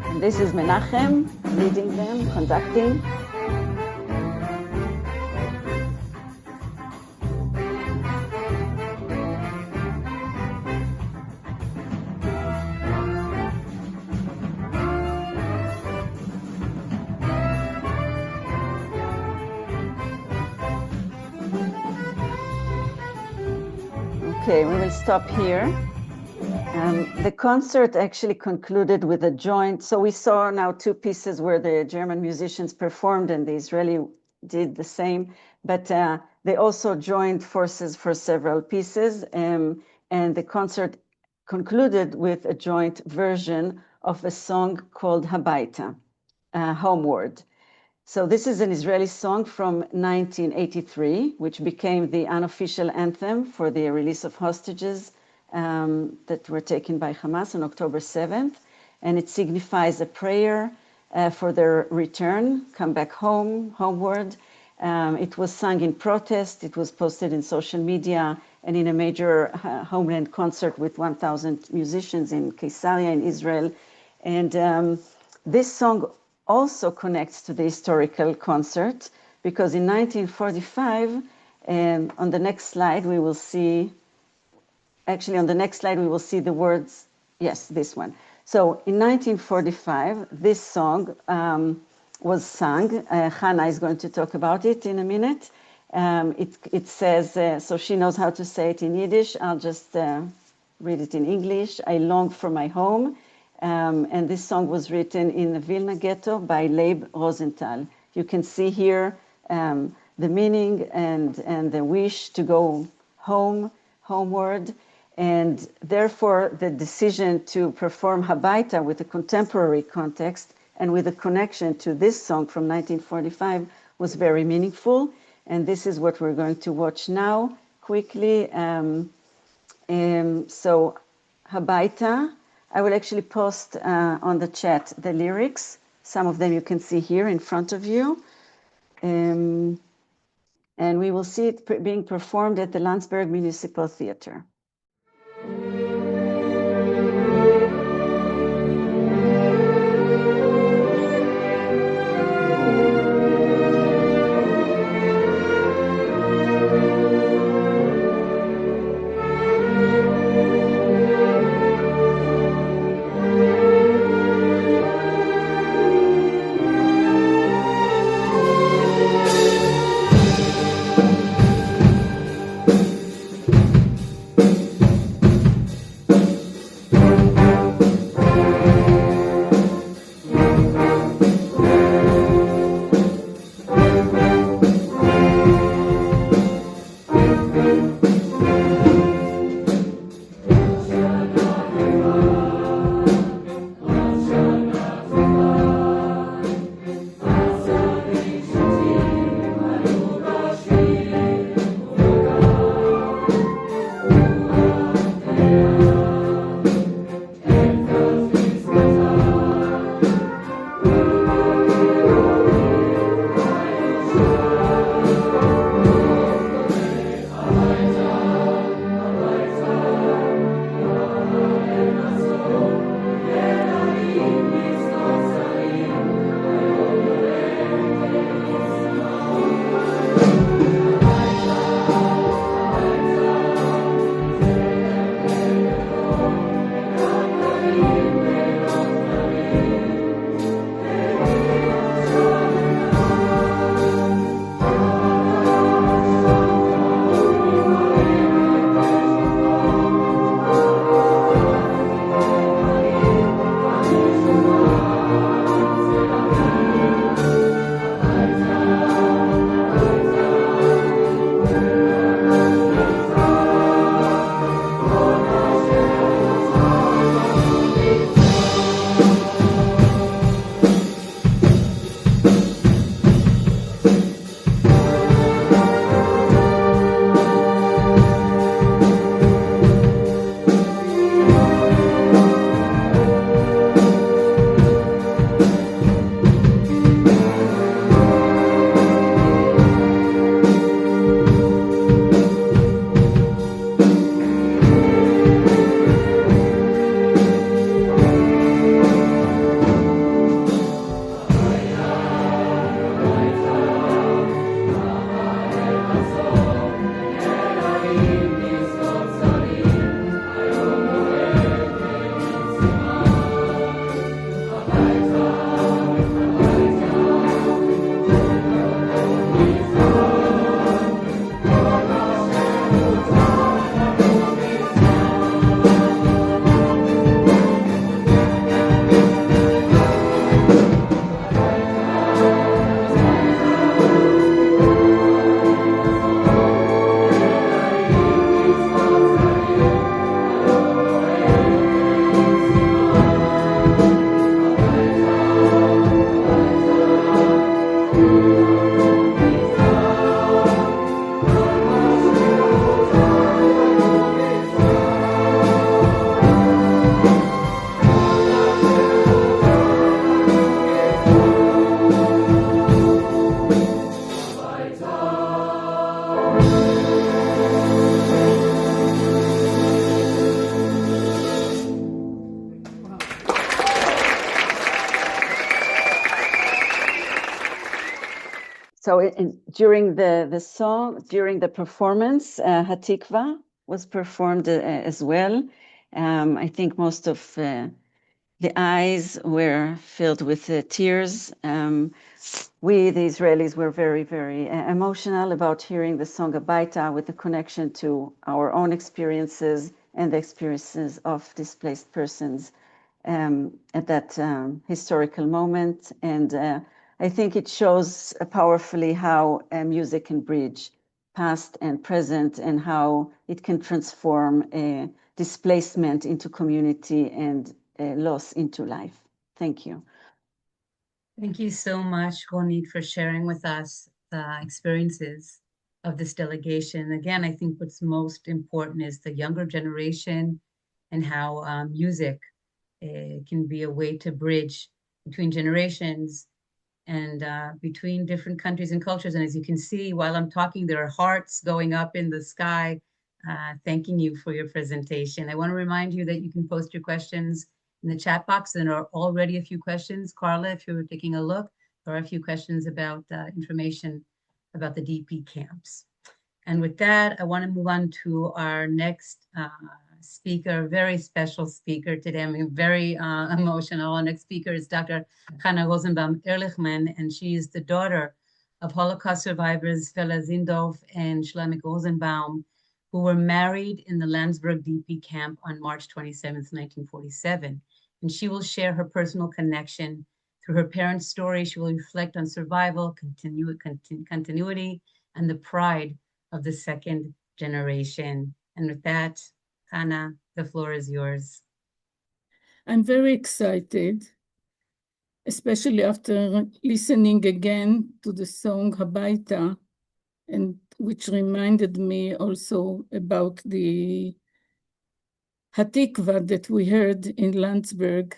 And this is Menachem leading them, conducting. Okay, we will stop here. The concert actually concluded with a joint. So we saw now two pieces where the German musicians performed and the Israeli did the same, but they also joined forces for several pieces. And the concert concluded with a joint version of a song called Habaita, Homeward. So this is an Israeli song from 1983, which became the unofficial anthem for the release of hostages that were taken by Hamas on October 7th. And it signifies a prayer for their return, come back home, homeward. It was sung in protest. It was posted in social media and in a major homeland concert with 1,000 musicians in Caesarea in Israel. And this song also connects to the historical concert because in 1945, on the next slide, we will see, actually on the next slide, we will see the words, yes, this one. So in 1945, this song was sung. Hannah is going to talk about it in a minute. It says, so she knows how to say it in Yiddish. I'll just read it in English. I long for my home. And this song was written in the Vilna ghetto by Leib Rosenthal. You can see here the meaning and the wish to go homeward. And therefore, the decision to perform Habaita with a contemporary context and with a connection to this song from 1945 was very meaningful. And this is what we're going to watch now quickly. So Habaita, I will actually post on the chat the lyrics. Some of them you can see here in front of you. And we will see it being performed at the Landsberg Municipal Theater. So during the performance, Hatikva was performed as well. I think most of the eyes were filled with tears. We, the Israelis, were very, very emotional about hearing the song Habayta with the connection to our own experiences and the experiences of displaced persons at that historical moment. And I think it shows powerfully how music can bridge past and present, and how it can transform displacement into community and loss into life. Thank you. Thank you so much, Ronit, for sharing with us the experiences of this delegation. Again, I think what's most important is the younger generation and how music can be a way to bridge between generations and between different countries and cultures. And as you can see, while I'm talking, there are hearts going up in the sky, thanking you for your presentation. I want to remind you that you can post your questions in the chat box. And there are already a few questions. Karla, if you're taking a look, there are a few questions about information about the DP camps. And with that, I want to move on to our next speaker, very special speaker today. I'm very emotional. Our next speaker is Dr. Hannah Rosenbaum-Ehrlichman, and she is the daughter of Holocaust survivors Fela Zindov and Shlomek Rosenbaum, who were married in the Landsberg DP camp on March 27, 1947. And she will share her personal connection. Through her parents' story, she will reflect on survival, continuity, and the pride of the second generation. And with that, Hannah, the floor is yours. I'm very excited, especially after listening again to the song Habayta, and which reminded me also about the Hatikva that we heard in Landsberg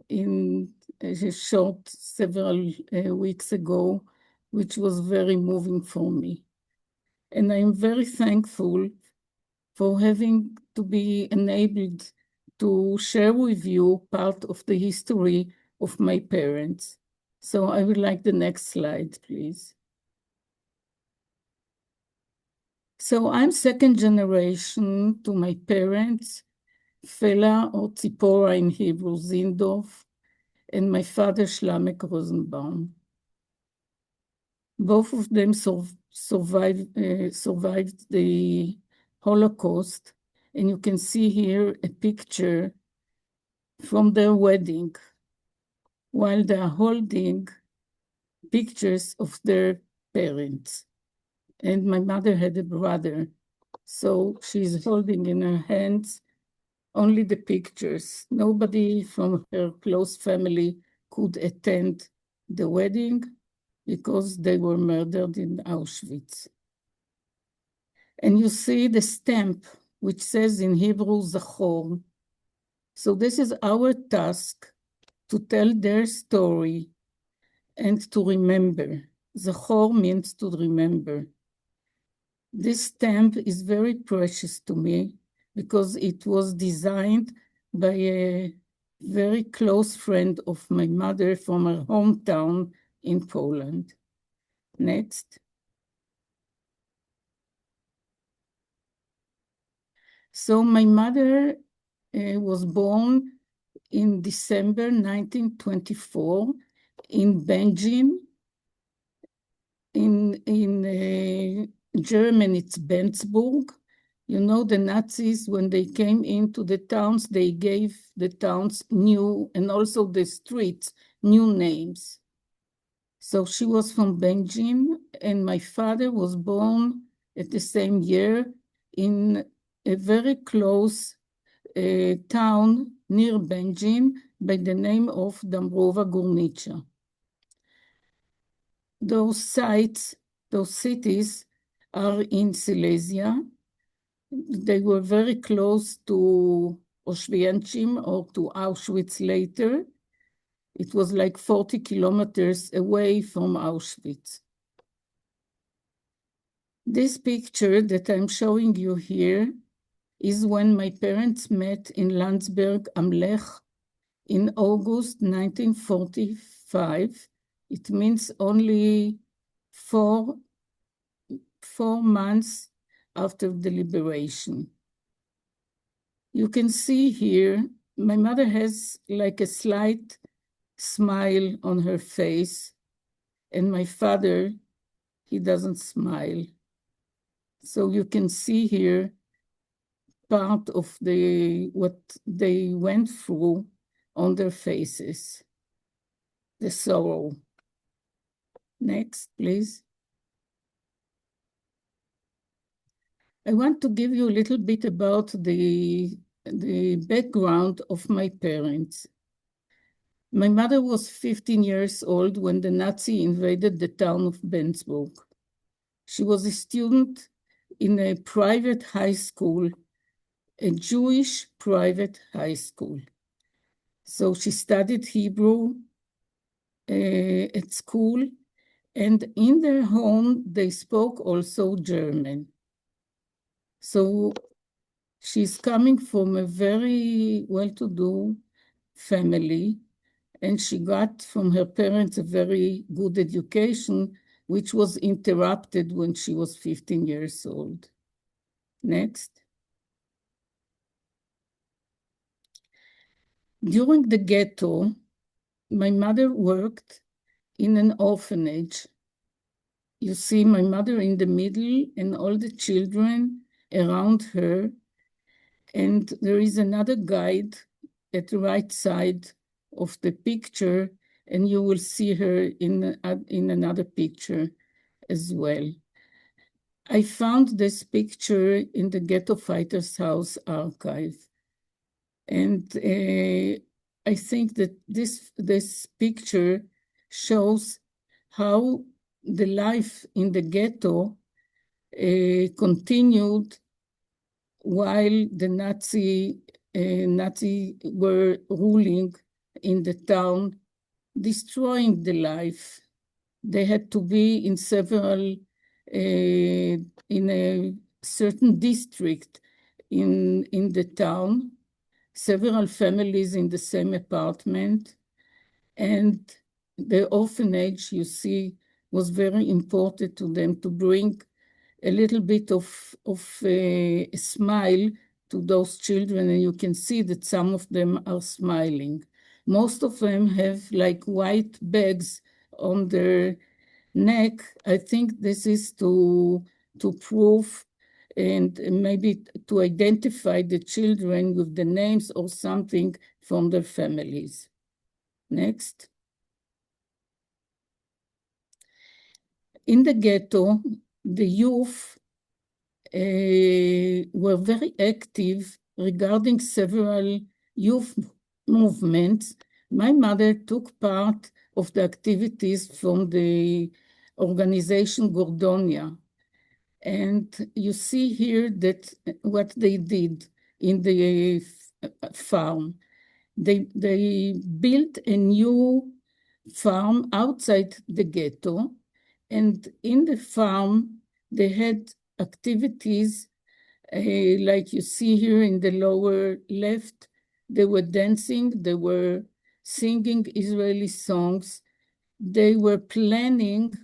in a short several weeks ago, which was very moving for me. And I'm very thankful for having to be enabled to share with you part of the history of my parents. So I would like the next slide, please. So I'm second generation to my parents, Fela or Tzipora in Hebrew, Zindov, and my father, Shlomek Rosenbaum. Both of them survived the Holocaust, and you can see here a picture from their wedding, while they are holding pictures of their parents. And my mother had a brother, so she's holding in her hands only the pictures. Nobody from her close family could attend the wedding because they were murdered in Auschwitz. And you see the stamp, which says in Hebrew, Zachor. So this is our task, to tell their story and to remember. Zachor means to remember. This stamp is very precious to me because it was designed by a very close friend of my mother from her hometown in Poland. Next. So my mother was born in December 1924 in Benjin. In German, it's Bensburg. You know, the Nazis, when they came into the towns, they gave the towns new, and also the streets, new names. So she was from Benjin, and my father was born at the same year in a very close town near Benjin by the name of Dambrova Gurnicha. Those sites, those cities are in Silesia. They were very close to Auschwitz or to Auschwitz later. It was like 40 kilometers away from Auschwitz. This picture that I'm showing you here is when my parents met in Landsberg am Lech in August 1945. It means only 4 months after the liberation. You can see here, my mother has like a slight smile on her face, and my father, he doesn't smile. So you can see here part of what they went through on their faces, the sorrow. Next, please. I want to give you a little bit about the background of my parents. My mother was 15 years old when the Nazi invaded the town of Landsberg. She was a student in a private high school, a Jewish private high school. So she studied Hebrew at school, and in their home, they spoke also German. So she's coming from a very well-to-do family, and she got from her parents a very good education, which was interrupted when she was 15 years old. Next. During the ghetto, my mother worked in an orphanage. You see my mother in the middle and all the children around her. And there is another guide at the right side of the picture, and you will see her in another picture as well. I found this picture in the Ghetto Fighters House archive. And I think that this picture shows how the life in the ghetto continued while the Nazi were ruling in the town, destroying the life. They had to be in a certain district in the town, several families in the same apartment, and the orphanage, you see, was very important to them to bring a little bit of a smile to those children, and you can see that some of them are smiling. Most of them have like white bags on their neck. I think this is to prove and maybe to identify the children with the names or something from their families. Next. In the ghetto, the youth were very active regarding several youth movements. My mother took part of the activities from the organization Gordonia. And you see here that what they did in the farm. They built a new farm outside the ghetto, and in the farm, they had activities like you see here in the lower left. They were dancing, they were singing Israeli songs. They were planning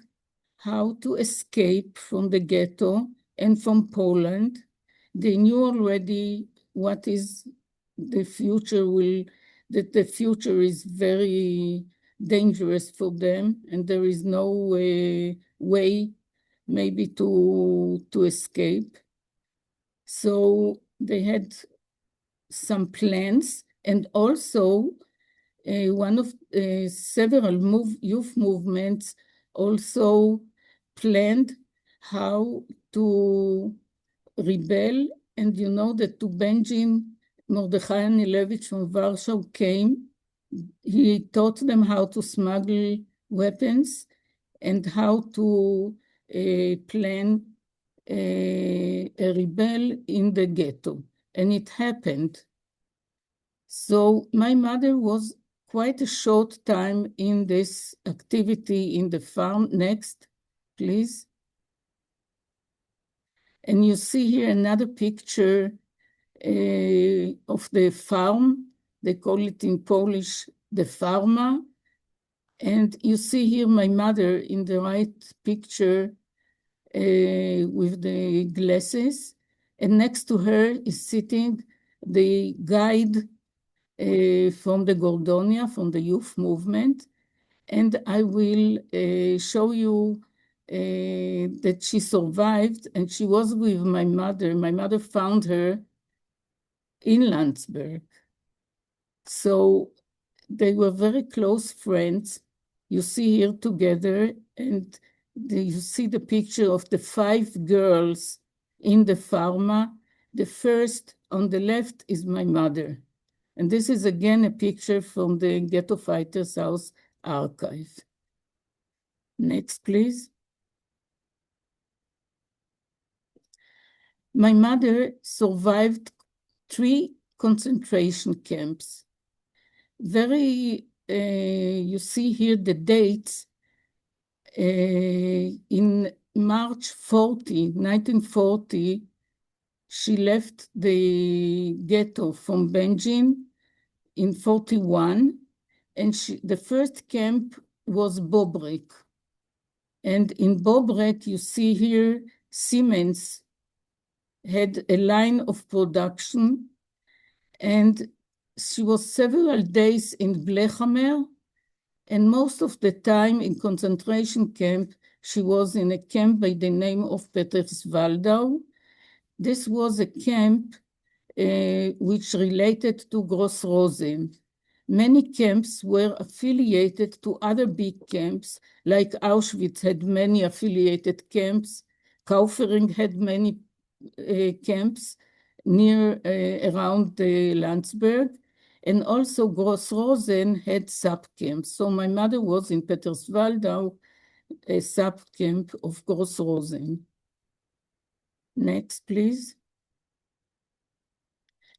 how to escape from the ghetto and from Poland. They knew already what is the future that the future is very dangerous for them, and there is no way maybe to escape. So they had some plans, and also one of several youth movements also planned how to rebel. And you know that to Benjamin Mordechai Anilevich from Warsaw came. He taught them how to smuggle weapons and how to plan a rebel in the ghetto. And it happened. So my mother was quite a short time in this activity in the farm. Next, please. And you see here another picture of the farm. They call it in Polish, the farma. And you see here my mother in the right picture with the glasses. And next to her is sitting the guide from the Gordonia, from the youth movement. And I will show you that she survived, and she was with my mother. My mother found her in Landsberg. So they were very close friends. You see here together, and you see the picture of the 5 girls in the pharma. The first on the left is my mother. And this is again a picture from the Ghetto Fighters House archive. Next, please. My mother survived 3 concentration camps. You see here the dates. In March 1940, she left the ghetto from Benjin in 41, and the first camp was Bobrek. And in Bobrek, you see here, Siemens had a line of production, and she was several days in Blechamer, and most of the time in concentration camp, she was in a camp by the name of Peterswaldau. This was a camp which related to Gross Rosen. Many camps were affiliated to other big camps, like Auschwitz had many affiliated camps. Kaufering had many camps near around Landsberg. And also Gross Rosen had sub-camps. So my mother was in Peterswaldau, a sub-camp of Gross Rosen. Next, please.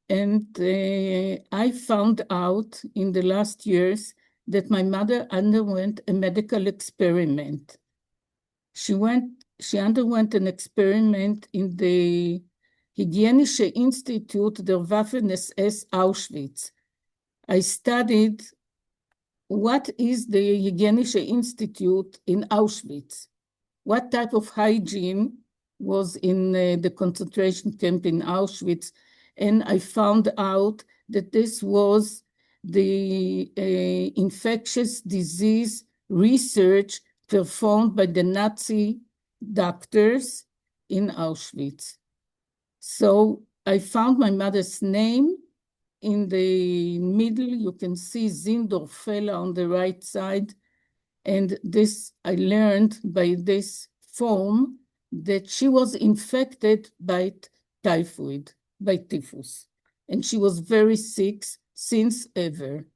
And I found out in the last years that my mother underwent a medical experiment. She underwent an experiment in the Hygienische Institut der Waffen-SS Auschwitz. I studied what is the Hygienische Institute in Auschwitz, what type of hygiene was in the concentration camp in Auschwitz, and I found out that this was the infectious disease research performed by the Nazi doctors in Auschwitz. So I found my mother's name. In the middle, you can see Zindorfella on the right side. And this, I learned by this form that she was infected by typhoid, by typhus. And she was very sick since ever.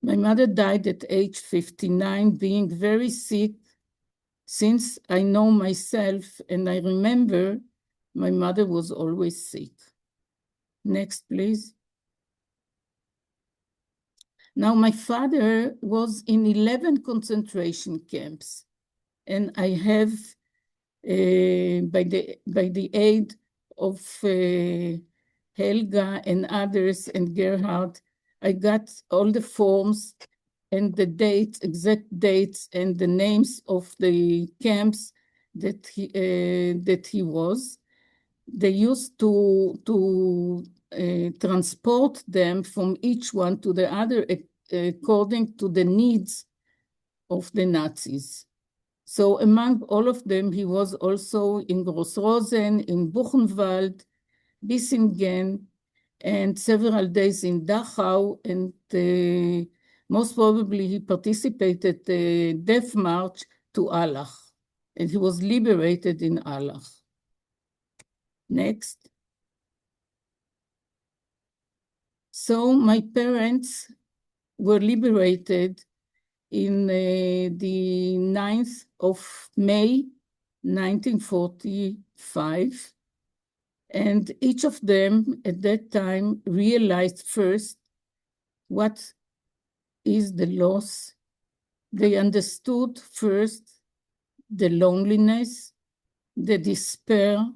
My mother died at age 59, being very sick. Since I know myself and I remember, my mother was always sick. Next, please. Now, my father was in 11 concentration camps, and I have, by the aid of Helga and others and Gerhard, I got all the forms and the dates, exact dates, and the names of the camps that he was. They used to transport them from each one to the other according to the needs of the Nazis. So among all of them, he was also in Gross Rosen, in Buchenwald, Bissingen, and several days in Dachau, and most probably he participated the death march to Allach, and he was liberated in Allach. Next. So my parents were liberated in the 9th of May, 1945. And each of them at that time realized first what is the loss. They understood first the loneliness, the despair,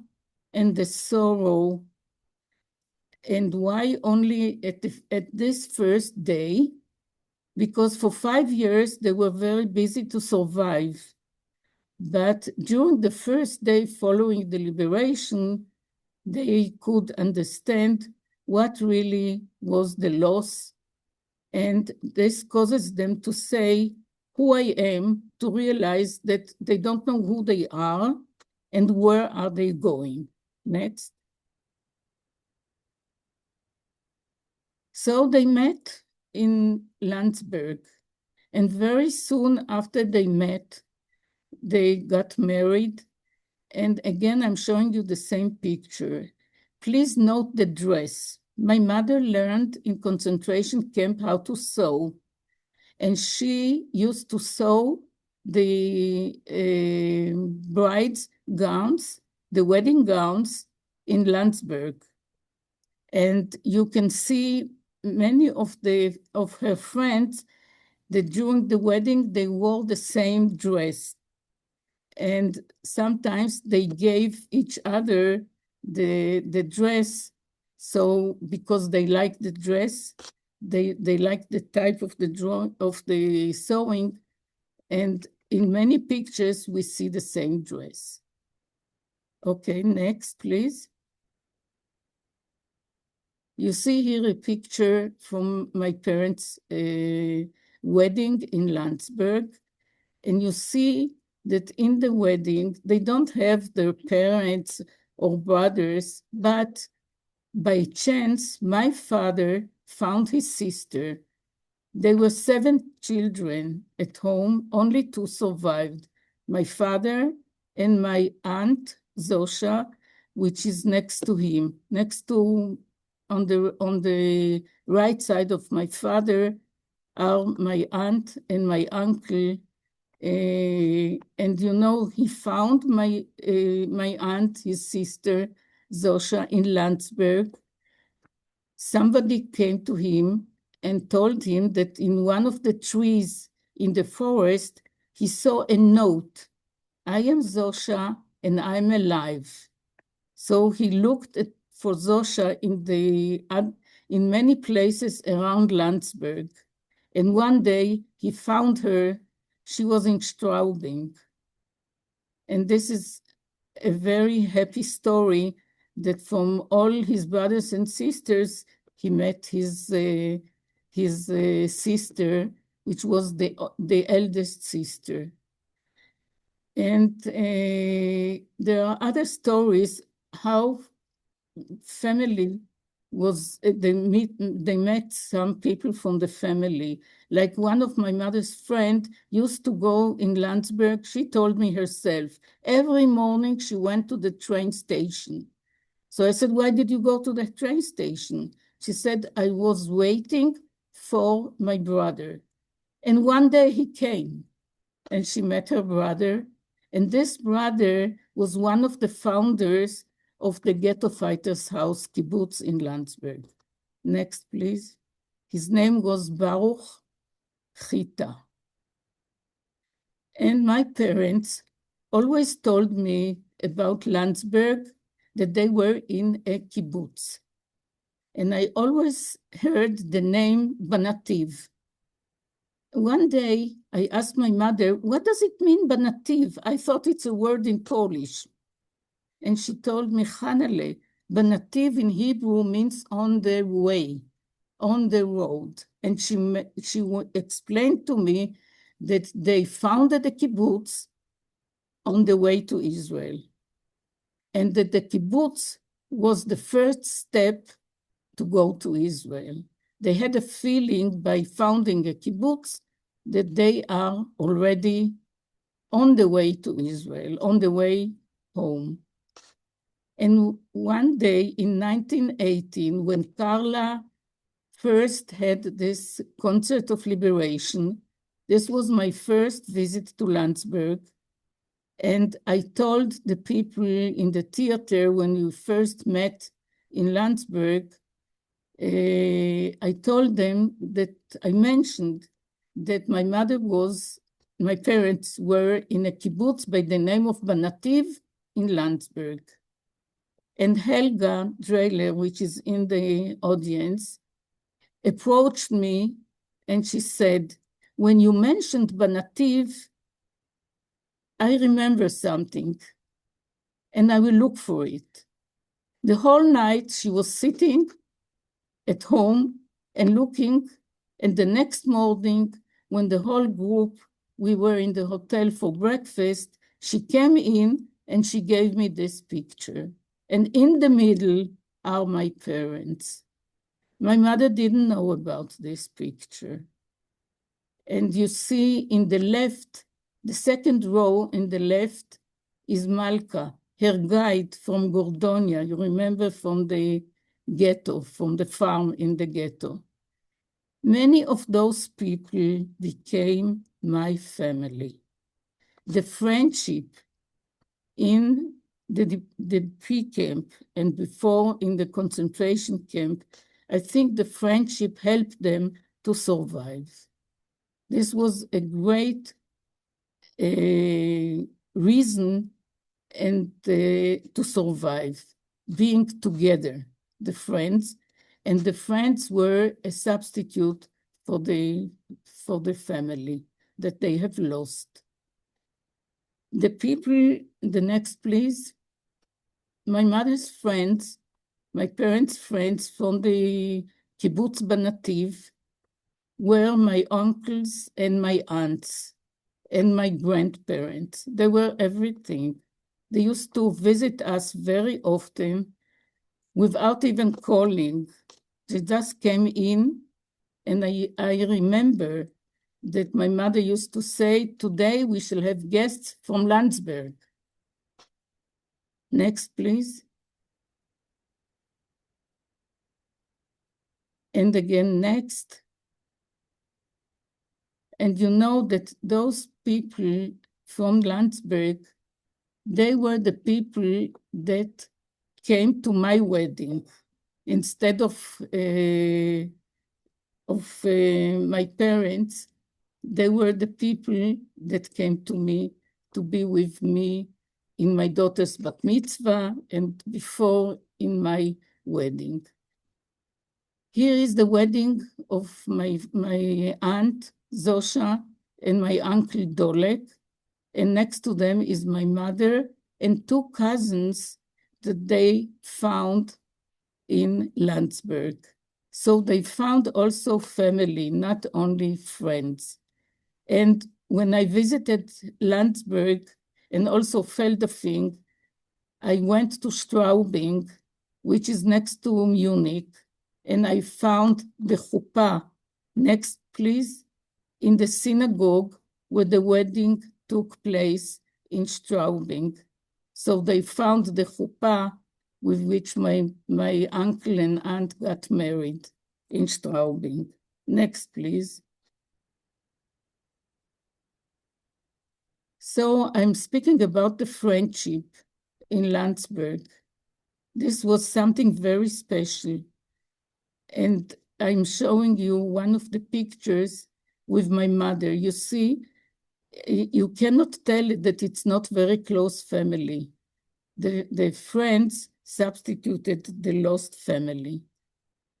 and the sorrow. And why only at this first day, because for 5 years they were very busy to survive. But during the first day following the liberation, they could understand what really was the loss. And this causes them to say who I am, to realize that they don't know who they are and where are they going. Next. So they met in Landsberg, and very soon after they met, they got married. And again, I'm showing you the same picture. Please note the dress. My mother learned in concentration camp how to sew, and she used to sew the bride's gowns, the wedding gowns in Landsberg. And you can see many of her friends that during the wedding, they wore the same dress. And sometimes they gave each other the dress. So because they liked the dress, they liked the type of the sewing. And in many pictures, we see the same dress. Okay, next, please. You see here a picture from my parents' wedding in Landsberg. And you see that in the wedding, they don't have their parents or brothers, but by chance, my father found his sister. There were 7 children at home, only 2 survived. My father and my aunt, Zosha, which is next to him, on the right side of my father are my aunt and my uncle. And you know, he found my aunt, his sister, Zosha, in Landsberg. Somebody came to him and told him that in one of the trees in the forest, he saw a note. I am Zosha and I'm alive. So he looked for Zosha in many places around Landsberg. And one day he found her. She was in Straubing. And this is a very happy story that from all his brothers and sisters, he met his sister, which was the eldest sister. And there are other stories how family was, they met some people from the family. Like one of my mother's friend used to go in Landsberg. She told me herself, every morning she went to the train station. So I said, why did you go to the train station? She said, I was waiting for my brother. And one day he came and she met her brother. And this brother was one of the founders of the Ghetto Fighters House, kibbutz in Landsberg. Next, please. His name was Baruch Chita. And my parents always told me about Landsberg, that they were in a kibbutz. And I always heard the name Banativ. One day I asked my mother, what does it mean Banativ? I thought it's a word in Polish. And she told me, Hanale, Banativ in Hebrew means on the way, on the road. And she explained to me that they founded a kibbutz on the way to Israel. And that the kibbutz was the first step to go to Israel. They had a feeling by founding a kibbutz that they are already on the way to Israel, on the way home. And one day in 1918, when Karla first had this concert of liberation, this was my first visit to Landsberg. And I told the people in the theater when we first met in Landsberg, I told them that I mentioned that my parents were in a kibbutz by the name of Banativ in Landsberg. And Helga Dreiler, which is in the audience, approached me and she said, when you mentioned Banativ, I remember something, and I will look for it. The whole night she was sitting at home and looking, and the next morning, when the whole group, we were in the hotel for breakfast, she came in and she gave me this picture. And in the middle are my parents. My mother didn't know about this picture. And you see in the left, the second row in the left is Malka, her guide from Gordonia. You remember from the ghetto, from the farm in the ghetto. Many of those people became my family. The friendship in the P-camp and before in the concentration camp, I think the friendship helped them to survive. This was a great reason and to survive, being together, the friends, and the friends were a substitute for the family that they have lost. The people, the next please, my mother's friends, my parents' friends from the kibbutz Banativ were my uncles and my aunts and my grandparents. They were everything. They used to visit us very often without even calling. They just came in, and I remember that my mother used to say, today we shall have guests from Landsberg. Next, please. And again, next. And you know that those people from Landsberg, they were the people that came to my wedding instead of my parents. They were the people that came to me to be with me in my daughter's bat mitzvah and before in my wedding. Here is the wedding of my aunt Zosha and my uncle Dolek, and next to them is my mother and two cousins that they found in Landsberg. So they found also family, not only friends. And when I visited Landsberg and also Feldafing, I went to Straubing, which is next to Munich, and I found the chuppah, next please, in the synagogue where the wedding took place in Straubing. So they found the chuppah with which my uncle and aunt got married in Straubing. Next, please. So I'm speaking about the friendship in Landsberg. This was something very special. And I'm showing you one of the pictures with my mother. You see, you cannot tell that it's not very close family. The friends substituted the lost family.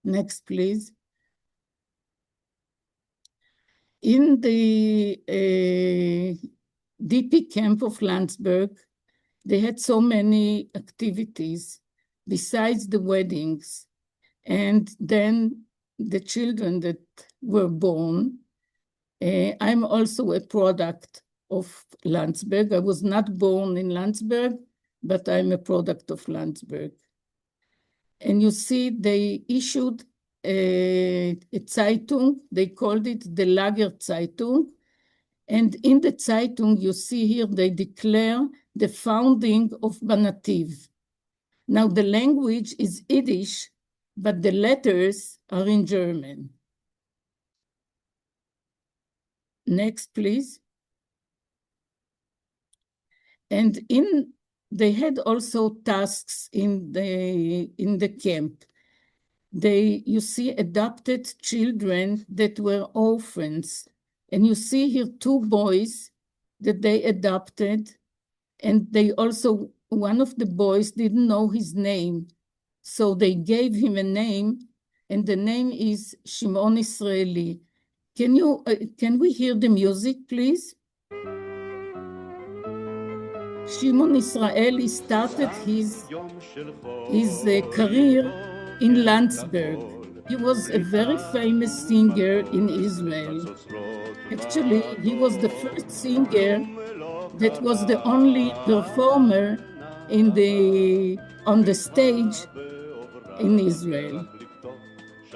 Next, please. In the DP camp of Landsberg, they had so many activities besides the weddings. And then the children that were born, I'm also a product of Landsberg. I was not born in Landsberg, but I'm a product of Landsberg. And you see, they issued a Zeitung. They called it the Lager Zeitung. And in the Zeitung, you see here, they declare the founding of Banativ. Now, the language is Yiddish, but the letters are in German. Next, please. And they had also tasks in the camp. You see adopted children that were orphans. And you see here two boys that they adopted. And they also, one of the boys didn't know his name. So they gave him a name, and the name is Shimon Israeli. Can we hear the music, please? Shimon Israeli started his career in Landsberg. He was a very famous singer in Israel. Actually, he was the first singer that was the only performer on the stage in Israel.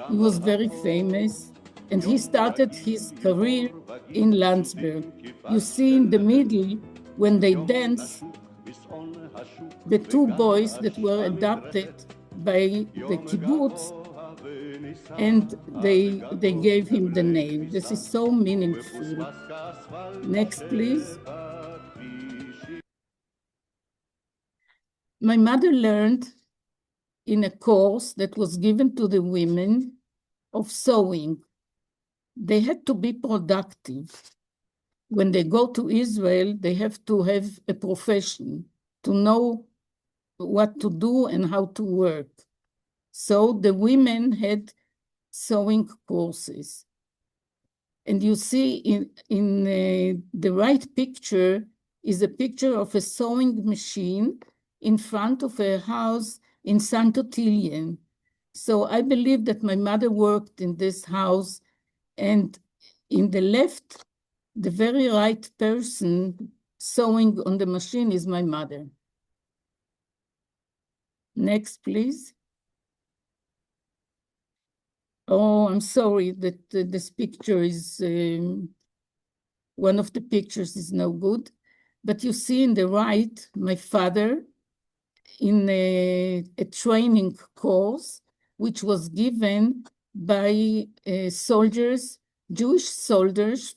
He was very famous, and he started his career in Landsberg. You see in the middle, when they dance, the two boys that were adopted by the kibbutz, and they gave him the name. This is so meaningful. Next, please. My mother learned in a course that was given to the women of sewing. They had to be productive. When they go to Israel, they have to have a profession, to know what to do and how to work. So the women had sewing courses. And you see in the right picture is a picture of a sewing machine in front of a house in Saint-Otilien. So I believe that my mother worked in this house, and in the left, the very right person sewing on the machine is my mother. Next, please. Oh, I'm sorry that this picture is, one of the pictures is no good. But you see in the right, my father in a training course, which was given by soldiers, Jewish soldiers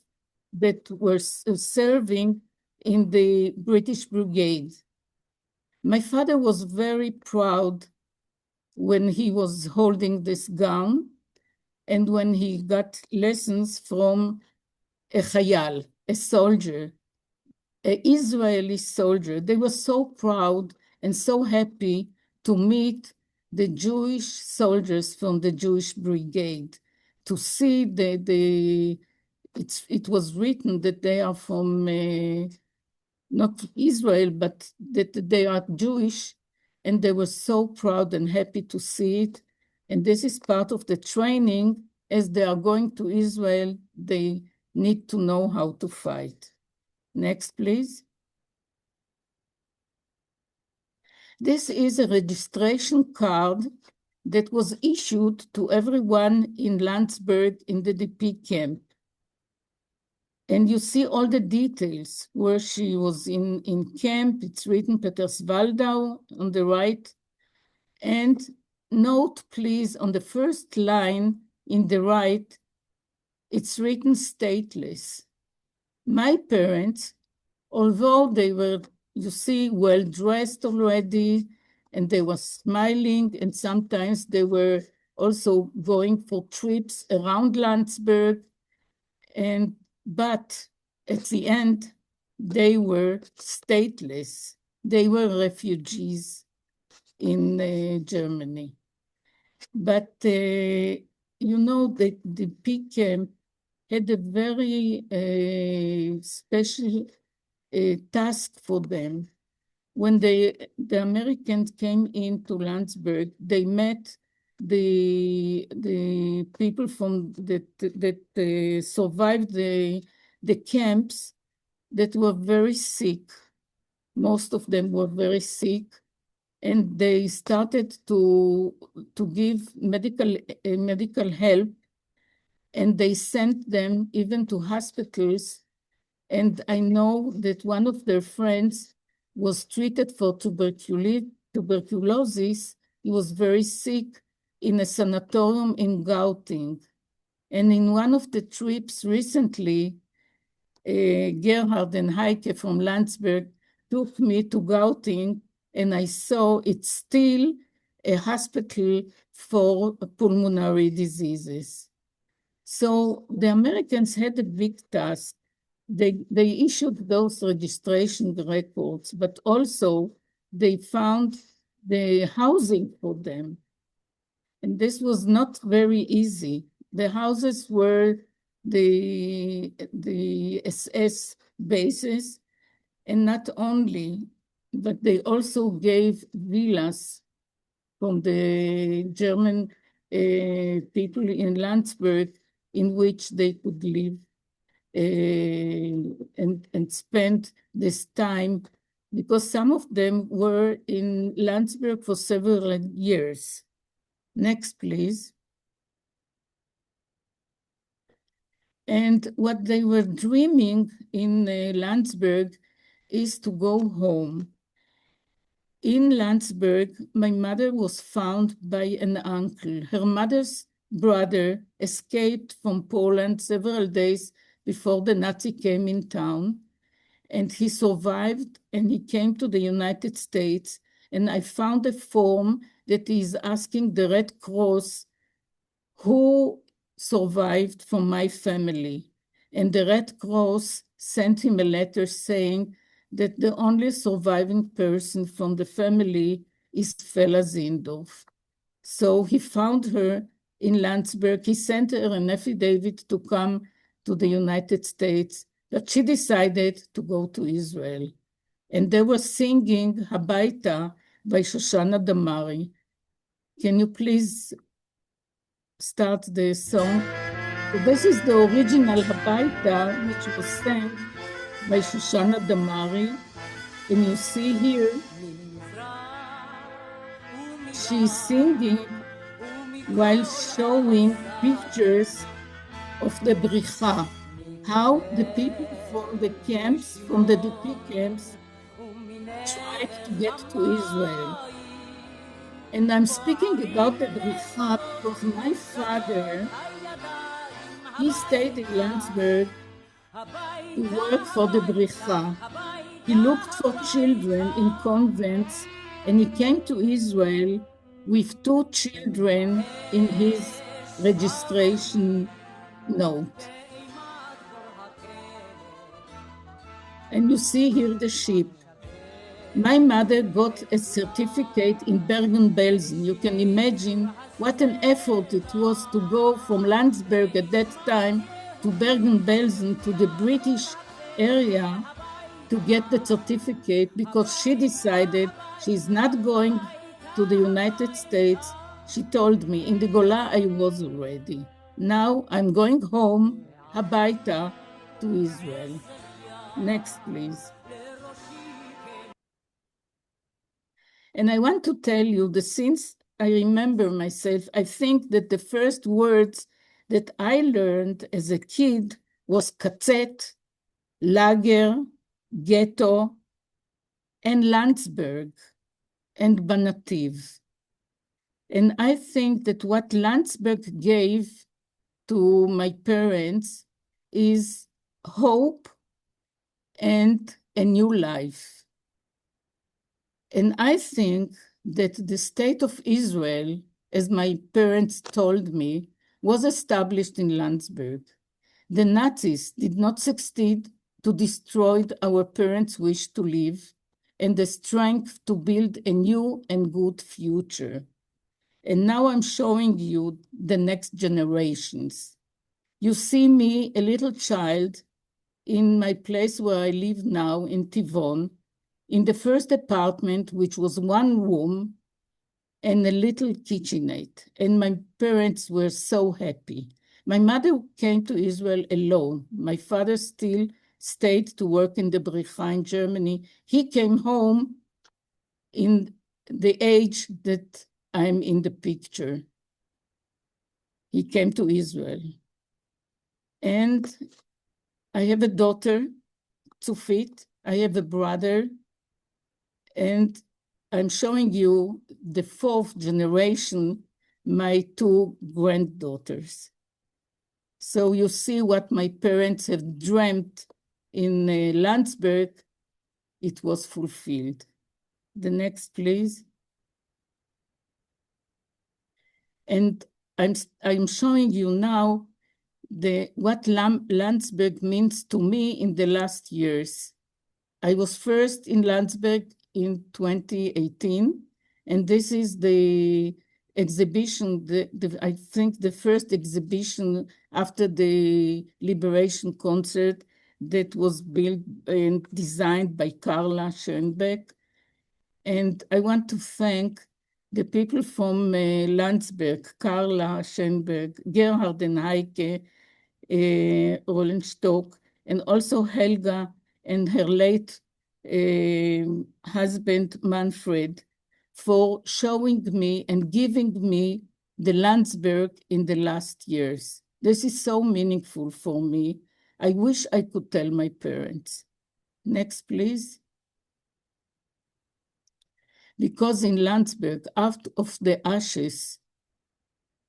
that were serving in the British Brigade. My father was very proud when he was holding this gown and when he got lessons from a chayal, a soldier, an Israeli soldier. They were so proud and so happy to meet the Jewish soldiers from the Jewish Brigade, to see it was written that they are from not Israel, but that they are Jewish, and they were so proud and happy to see it. And this is part of the training. As they are going to Israel, they need to know how to fight. Next, please. This is a registration card that was issued to everyone in Landsberg in the DP camp. And you see all the details where she was in camp. It's written Peterswaldau on the right. And note, please, on the first line in the right, it's written stateless. My parents, although they were, you see, well-dressed already, and they were smiling, and sometimes they were also going for trips around Landsberg, but at the end, they were stateless. They were refugees in Germany. But, you know, the P camp had a very special task for them. When the Americans came into Landsberg, they met the people from that survived the camps that were very sick. Most of them were very sick, and they started to give medical help, and they sent them even to hospitals. And I know that one of their friends was treated for tuberculosis. He was very sick in a sanatorium in Gauting. And in one of the trips recently, Gerhard and Heike from Landsberg took me to Gauting, and I saw it's still a hospital for pulmonary diseases. So the Americans had a big task. They issued those registration records, but also they found the housing for them. And this was not very easy. The houses were the SS bases, and not only, but they also gave villas from the German people in Landsberg in which they could live and spend this time, because some of them were in Landsberg for several years. Next, please. And what they were dreaming in Landsberg is to go home. In Landsberg, my mother was found by an uncle. Her mother's brother escaped from Poland several days before the Nazi came in town, and he survived and he came to the United States, and I found a form that is asking the Red Cross who survived from my family. And the Red Cross sent him a letter saying that the only surviving person from the family is Fela Zindorf. So he found her in Landsberg. He sent her an affidavit to come to the United States, but she decided to go to Israel. And they were singing Habaita by Shoshana Damari. Can you please start the song? So this is the original Habaita, which was sang by Shoshana Damari. And you see here, she's singing while showing pictures of the Bricha, how the people from the camps, from the DP camps, tried to get to Israel. And I'm speaking about the Bricha because my father, he stayed in Landsberg to work for the Bricha. He looked for children in convents, and he came to Israel with 2 children in his registration note. And you see here the ship. My mother got a certificate in Bergen-Belsen. You can imagine what an effort it was to go from Landsberg at that time to Bergen-Belsen, to the British area, to get the certificate, because she decided she's not going to the United States. She told me, in the Gola I was already. Now I'm going home, Habaita, to Israel. Next, please. And I want to tell you that since I remember myself, I think that the first words that I learned as a kid was katzet, lager, ghetto, and Landsberg, and Banativ. And I think that what Landsberg gave to my parents is hope and a new life. And I think that the state of Israel, as my parents told me, was established in Landsberg. The Nazis did not succeed to destroy our parents' wish to live and the strength to build a new and good future. And now I'm showing you the next generations. You see me, a little child, in my place where I live now in Tivon, in the first apartment, which was 1 room and a little kitchenette. And my parents were so happy. My mother came to Israel alone. My father still stayed to work in the Bricha in Germany. He came home in the age that I'm in the picture. He came to Israel. And I have a daughter, Tzufit. I have a brother. And I'm showing you the 4th generation, my 2 granddaughters. So you see what my parents have dreamt in Landsberg, it was fulfilled. The next, please. And I'm showing you now what Landsberg means to me in the last years. I was first in Landsberg in 2018, and this is the exhibition, I think the first exhibition after the Liberation concert that was built and designed by Karla Schönebeck. And I want to thank the people from Landsberg, Karla Schönebeck, Gerhard and Heike Rollenstock, and also Helga and her late husband Manfred, for showing me and giving me the Landsberg in the last years. This is so meaningful for me. I wish I could tell my parents. Next, please. Because in Landsberg, out of the ashes,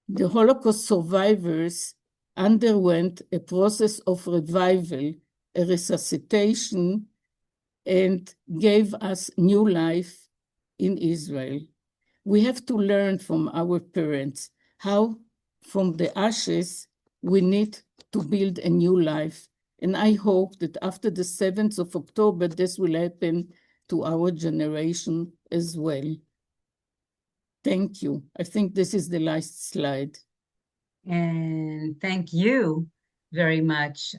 the Holocaust survivors underwent a process of revival, a resuscitation, and gave us new life in Israel. We have to learn from our parents how from the ashes we need to build a new life. And I hope that after the 7th of October, this will happen to our generation as well. Thank you. I think this is the last slide. And thank you very much.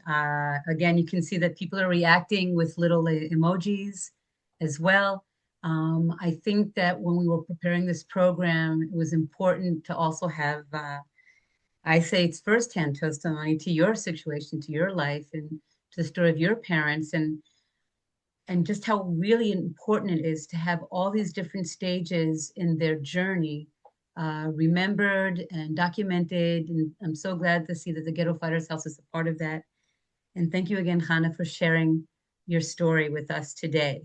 Again, you can see that people are reacting with little emojis as well. I think that when we were preparing this program, it was important to also have, I say it's firsthand testimony to your situation, to your life, and to the story of your parents, and just how really important it is to have all these different stages in their journey remembered and documented. And I'm so glad to see that the Ghetto Fighters House is a part of that. And thank you again, Hannah, for sharing your story with us today.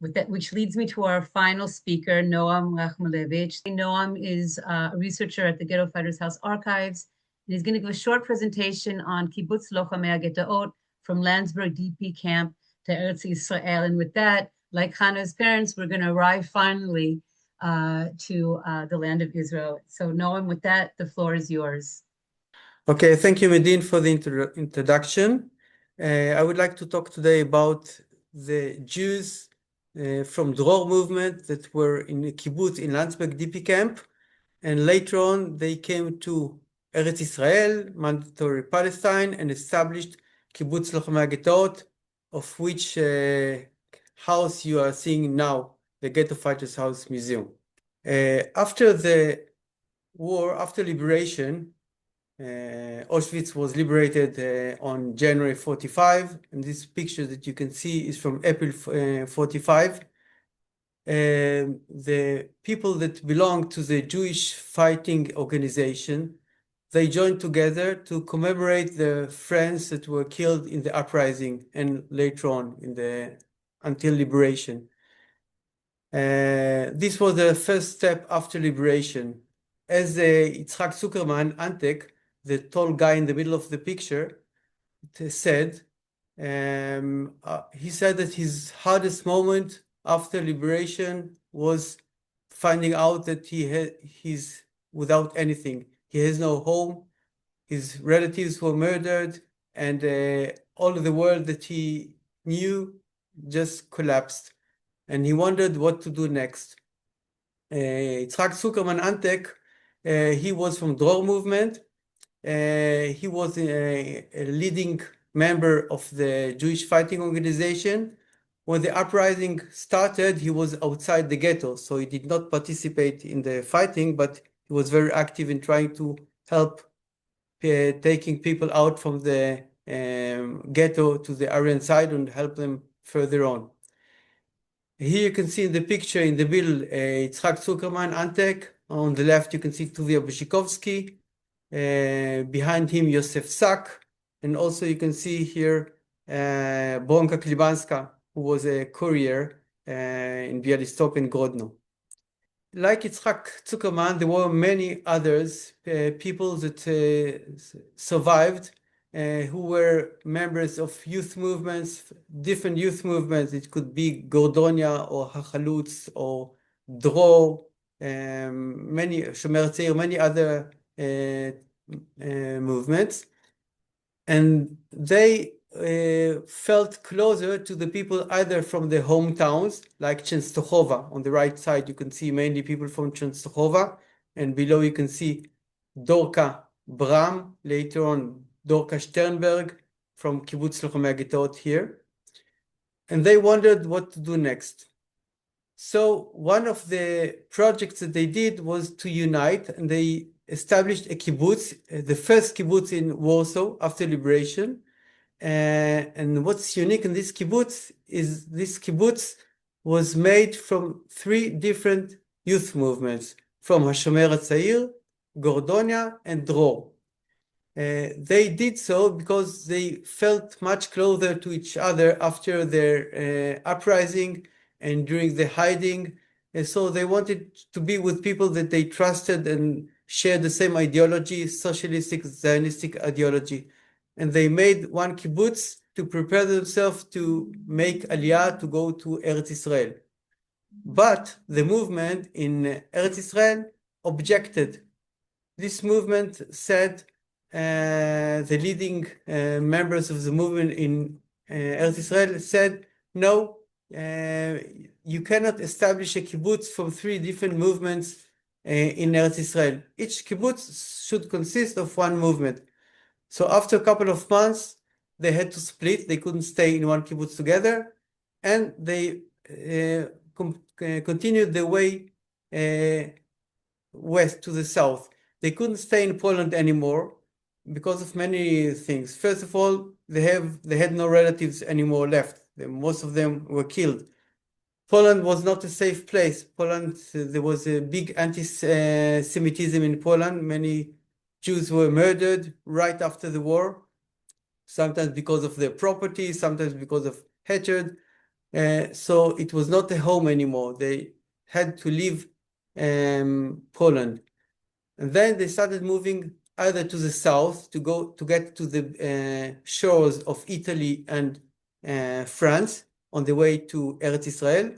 With that, which leads me to our final speaker, Noam Rachmalevich. Noam is a researcher at the Ghetto Fighters House archives, and he's going to give a short presentation on Kibbutz Lochamei HaGhettoot from Landsberg DP camp to Eretz Israel. And with that, like Hannah's parents, we're going to arrive finally to the land of Israel. So Noam, with that, the floor is yours. Okay, thank you, Medine, for the introduction. I would like to talk today about the Jews from Dror movement that were in a kibbutz in Landsberg DP camp, and later on they came to Eretz Israel, mandatory Palestine, and established Kibbutz Lochamei HaGhettoot, of which house you are seeing now, the Ghetto Fighters House Museum. After the war, after liberation, Auschwitz was liberated on January 45, and this picture that you can see is from April 45. The people that belong to the Jewish fighting organization, they joined together to commemorate the friends that were killed in the uprising and later on until liberation. This was the first step after liberation. As Yitzhak Zuckerman, Antek, the tall guy in the middle of the picture, said, he said that his hardest moment after liberation was finding out that he's without anything. He has no home, his relatives were murdered, and all of the world that he knew just collapsed. And he wondered what to do next. Yitzhak Zuckerman Antek, he was from Dror movement. He was a leading member of the Jewish fighting organization. When the uprising started, he was outside the ghetto, so he did not participate in the fighting, but he was very active in trying to help taking people out from the ghetto to the Aryan side and help them further on. Here you can see in the picture in the middle, Yitzhak Zuckerman, Antek. On the left, you can see Tuvia Bushikovsky. Behind him, Yosef Sak. And also you can see here Bronka Klibanska, who was a courier in Bialystok and Grodno. Like Yitzhak Zuckerman, there were many others, people that survived, who were members of youth movements, different youth movements. It could be Gordonia or Hachalutz or Dror, many Shomer Tzeir, many other movements. And they felt closer to the people either from the hometowns, like Częstochowa. On the right side, you can see mainly people from Częstochowa, And below you can see Dorka Bram, later on Dorka Sternberg from Kibbutz Lochamei Agitaot here. And they wondered what to do next. So one of the projects that they did was to unite, and they established a kibbutz, the first kibbutz in Warsaw after liberation. And what's unique in this kibbutz is this kibbutz was made from 3 different youth movements, from HaShomer HaTzair, Gordonia, and Dror. They did so because they felt much closer to each other after their uprising and during the hiding. And so they wanted to be with people that they trusted and shared the same ideology, socialistic, Zionistic ideology. And they made one kibbutz to prepare themselves to make Aliyah to go to Eretz Israel. But the movement in Eretz Israel objected. This movement said, the leading members of the movement in Eretz Israel said, no, you cannot establish a kibbutz from 3 different movements in Eretz Israel. Each kibbutz should consist of one movement. So after a couple of months, they had to split. They couldn't stay in one kibbutz together, and they continued their way west to the south. They couldn't stay in Poland anymore because of many things. First of all, they had no relatives anymore left. Most of them were killed. Poland was not a safe place. Poland, there was a big anti-Semitism in Poland. Many Jews were murdered right after the war, sometimes because of their property, sometimes because of hatred. So it was not a home anymore. They had to leave Poland. And then they started moving either to the south to get to the shores of Italy and France on the way to Eretz Israel,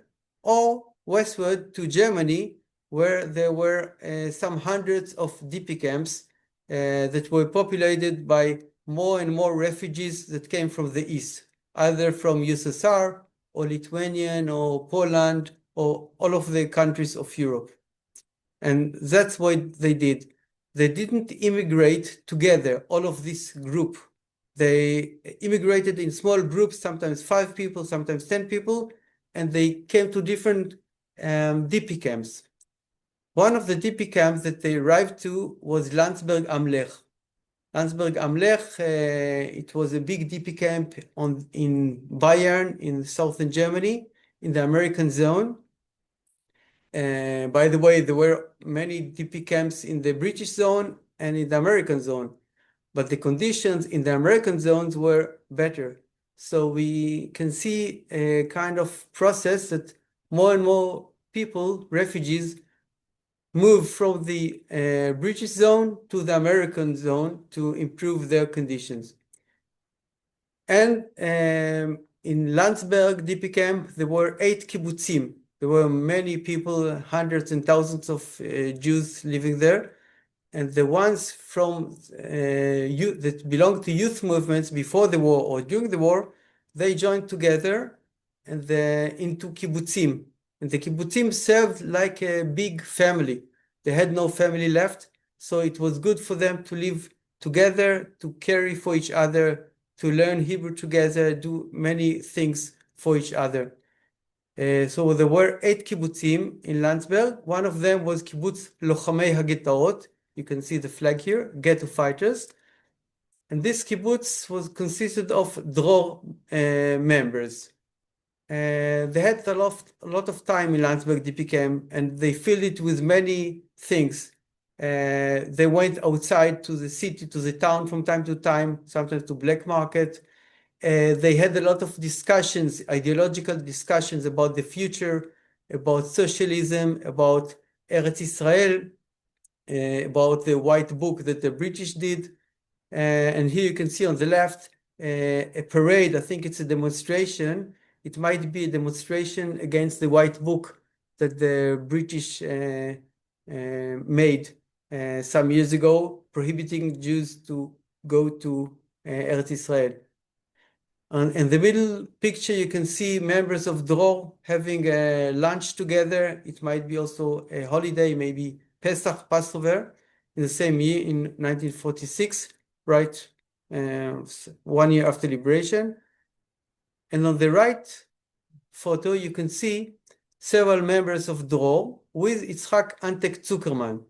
or westward to Germany, where there were some hundreds of DP camps that were populated by more and more refugees that came from the east, either from USSR or Lithuanian or Poland or all of the countries of Europe. And that's what they did. They didn't immigrate together, all of this group. They immigrated in small groups, sometimes 5 people, sometimes 10 people, and they came to different DP camps. One of the DP camps that they arrived to was Landsberg am Lech. Landsberg am Lech, it was a big DP camp in Bayern, in southern Germany, in the American zone. By the way, there were many DP camps in the British zone and in the American zone, but the conditions in the American zones were better. So we can see a kind of process that more and more people, refugees, move from the British zone to the American zone to improve their conditions. And in Landsberg DP camp, there were 8 kibbutzim. There were many people, hundreds and thousands of Jews living there. And the ones from that belonged to youth movements before the war or during the war, they joined together and into kibbutzim. And the kibbutzim served like a big family. They had no family left, so it was good for them to live together, to care for each other, to learn Hebrew together, do many things for each other. So there were 8 kibbutzim in Landsberg. One of them was Kibbutz Lochamei Hagitaot. You can see the flag here, Ghetto Fighters. And this kibbutz was consisted of Dror members. They had a lot of time in Landsberg DP camp, and they filled it with many things. They went outside to the city, to the town from time to time, sometimes to black market. They had a lot of discussions, ideological discussions about the future, about socialism, about Eretz Israel, about the white book that the British did. And here you can see on the left a parade. I think it's a demonstration. It might be a demonstration against the white book that the British made some years ago, prohibiting Jews to go to Eretz Israel. In the middle picture, you can see members of Dror having a lunch together. It might be also a holiday, maybe Pesach, Passover, in the same year in 1946, right 1 year after liberation. And on the right photo, you can see several members of Dror with Yitzhak Antek Zuckerman.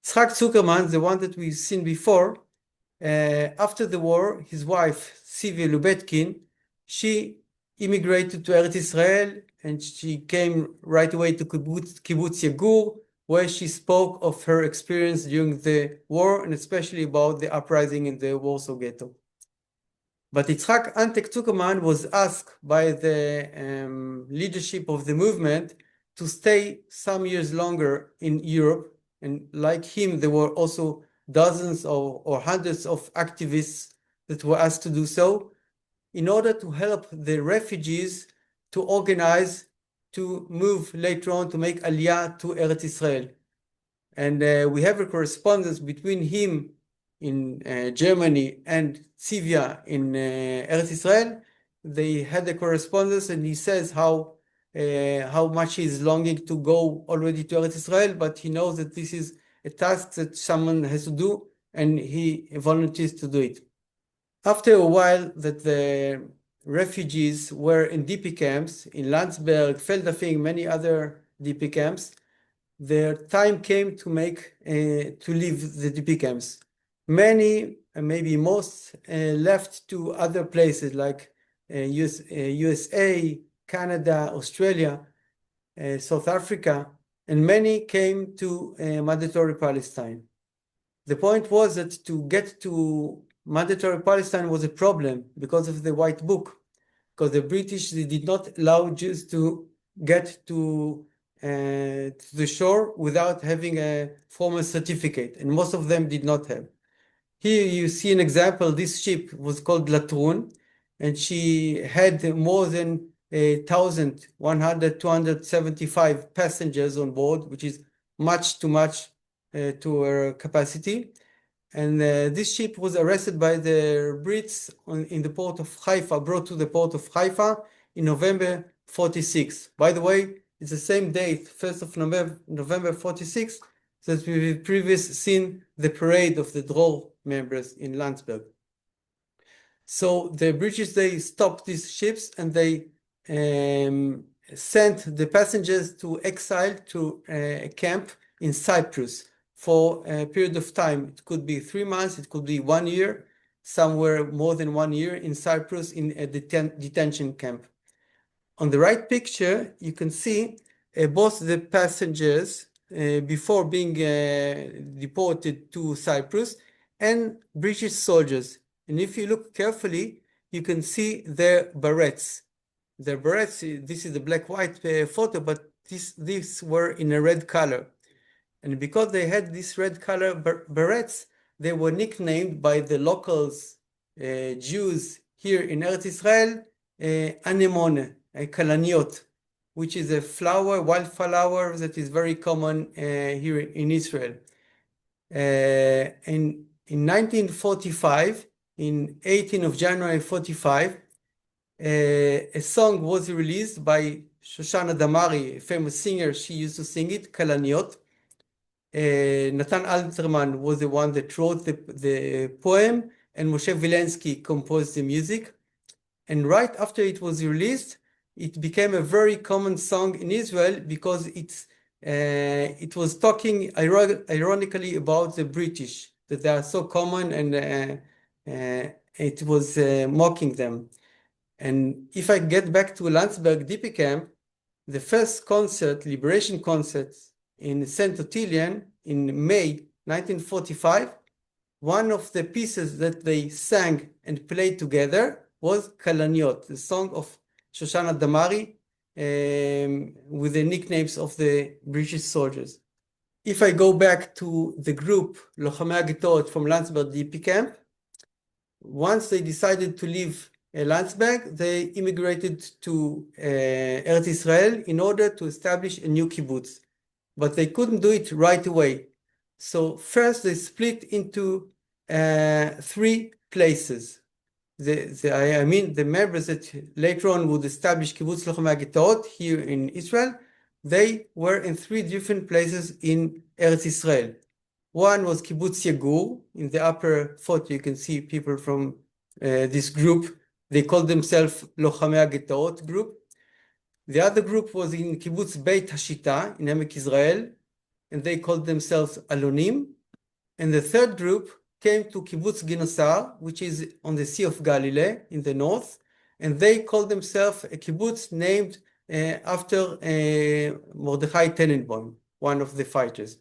Yitzhak Zuckerman, the one that we've seen before, after the war, his wife, Sivia Lubetkin, she immigrated to Eretz Israel, and she came right away to Kibbutz Yagur, where she spoke of her experience during the war, and especially about the uprising in the Warsaw Ghetto. But Yitzhak Antek Zuckerman was asked by the leadership of the movement to stay some years longer in Europe, and like him, there were also dozens or hundreds of activists that were asked to do so, in order to help the refugees to organize, to move later on, to make Aliyah to Eretz Israel. And we have a correspondence between him in Germany and Sivia in Eretz Israel. They had a correspondence, and he says how much he's longing to go already to Eretz Israel, but he knows that this is a task that someone has to do, and he volunteers to do it. After a while that the refugees were in DP camps, in Landsberg, Feldafing, many other DP camps, their time came to leave the DP camps. Many, maybe most, left to other places like USA, Canada, Australia, South Africa, and many came to mandatory Palestine. The point was that to get to mandatory Palestine was a problem because of the White Book, because the British, they did not allow Jews to get to the shore without having a formal certificate, and most of them did not have. Here you see an example. This ship was called Latrun, and she had more than 275 passengers on board, which is too much to her capacity. And this ship was arrested by the Brits in the port of Haifa, brought to the port of Haifa in November 46. By the way, it's the same date, 1st of November 46, that we've previously seen the parade of the Dror members in Landsberg. So the British, they stopped these ships, and they sent the passengers to exile to a camp in Cyprus for a period of time. It could be 3 months, it could be 1 year, somewhere more than 1 year in Cyprus in a detention camp. On the right picture, you can see both the passengers before being deported to Cyprus and British soldiers. And if you look carefully, you can see their berets. Their berets, this is the black-white photo, but these were in a red color. And because they had this red color berets, they were nicknamed by the locals, Jews here in Eretz Israel, anemone, kalaniot, which is a flower, wildflower that is very common here in Israel. In 1945, in 18th of January 45, a song was released by Shoshana Damari, a famous singer. She used to sing it, Kalaniot. Natan Alterman was the one that wrote the poem, and Moshe Vilensky composed the music. And right after it was released, it became a very common song in Israel because it was talking ironically about the British, that they are so common, and it was mocking them. And if I get back to Landsberg DP camp, the first concert, liberation concert in St. Ottilian in May 1945, one of the pieces that they sang and played together was Kalaniot, the song of Shoshana Damari, with the nicknames of the British soldiers. If I go back to the group Lochamei HaGetorot from Landsberg DP camp, once they decided to leave Landsberg, they immigrated to Eretz Israel in order to establish a new kibbutz. But they couldn't do it right away. So first they split into 3 places. The members that later on would establish Kibbutz Lochamei HaGetorot here in Israel they were in 3 different places in Eretz Israel. One was Kibbutz Yagur. In the upper photo, you can see people from this group. They called themselves Lochamei HaGetaot group. The other group was in Kibbutz Beit Hashita in Emek Israel, and they called themselves Alonim. And the third group came to Kibbutz Ginosar, which is on the Sea of Galilee in the north, and they called themselves a kibbutz named after Mordechai Tenenbaum, one of the fighters.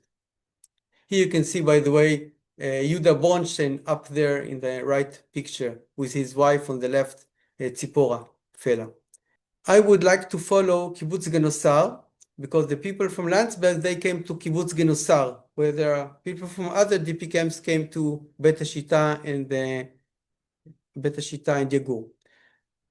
Here you can see, by the way, Yehuda Bronstein up there in the right picture with his wife on the left, Tzipora Fela. I would like to follow Kibbutz Ginosar because the people from Landsberg, they came to Kibbutz Ginosar, where there are people from other DP camps came to Bet Hashita and Yagur.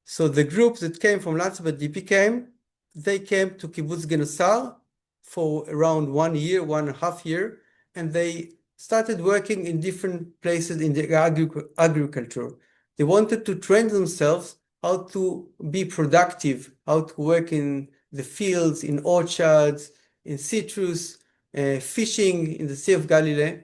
So the group that came from Landsberg DP camp, they came to Kibbutz Ginosar for around 1 year, 1.5 years, and they started working in different places in the agriculture. They wanted to train themselves how to be productive, how to work in the fields, in orchards, in citrus, fishing in the Sea of Galilee,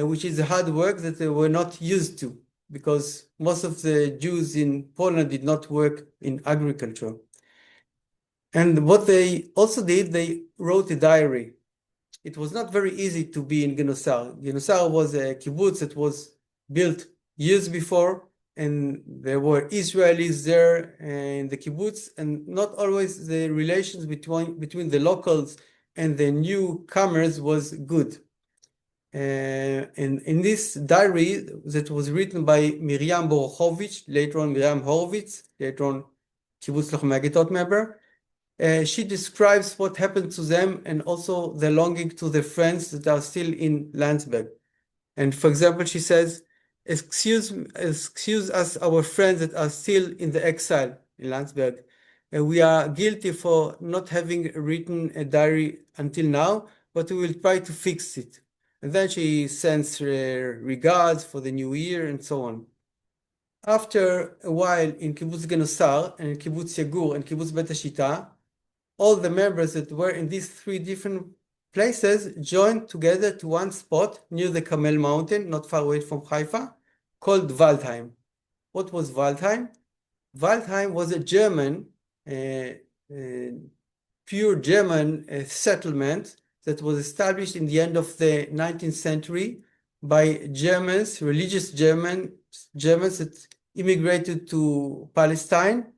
which is a hard work that they were not used to because most of the Jews in Poland did not work in agriculture. And what they also did, they wrote a diary. It was not very easy to be in Ginosar. Ginosar was a kibbutz that was built years before, and there were Israelis there in the kibbutz, and not always the relations between the locals and the newcomers was good. And in this diary that was written by Miriam Borochovich, later on Miriam Horowitz, later on Kibbutz Lochamei HaGetaot member, she describes what happened to them and also the longing to the friends that are still in Landsberg. And for example, she says, excuse us, our friends that are still in the exile in Landsberg. We are guilty for not having written a diary until now, but we will try to fix it. And then she sends regards for the new year and so on. After a while in Kibbutz Ginosar and in Kibbutz Yagur and Kibbutz Bet Hashita, all the members that were in these 3 different places joined together to one spot near the Carmel Mountain, not far away from Haifa, called Waldheim. What was Waldheim? Waldheim was a German, pure German settlement that was established in the end of the 19th century by Germans, religious Germans that immigrated to Palestine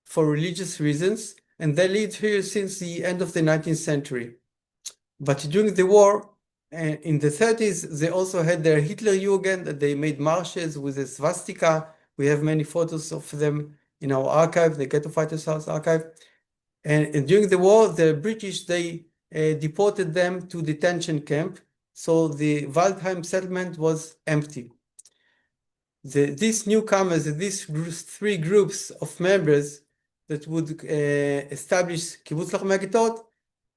for religious reasons, and they lived here since the end of the 19th century. But during the war, in the 30s, they also had their Hitlerjugend, that they made marches with a swastika. We have many photos of them in our archive, the Ghetto Fighters House archive. And during the war, the British, they deported them to detention camp. So the Waldheim settlement was empty. These newcomers, these 3 groups of members that would establish Kibbutz Lochamei HaGetaot,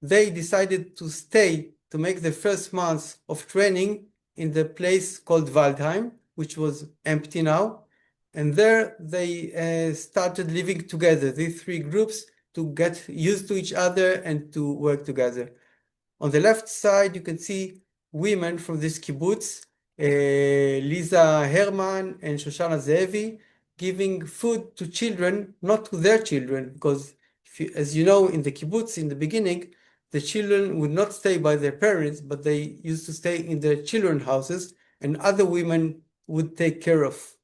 they decided to stay to make the first months of training in the place called Waldheim, which was empty now. And there they started living together, these 3 groups, to get used to each other and to work together. On the left side, you can see women from this kibbutz, Lisa Herman and Shoshana Zeevi, giving food to children, not to their children, because as you know, in the kibbutz in the beginning, the children would not stay by their parents, but they used to stay in their children's houses, and other women would take care of.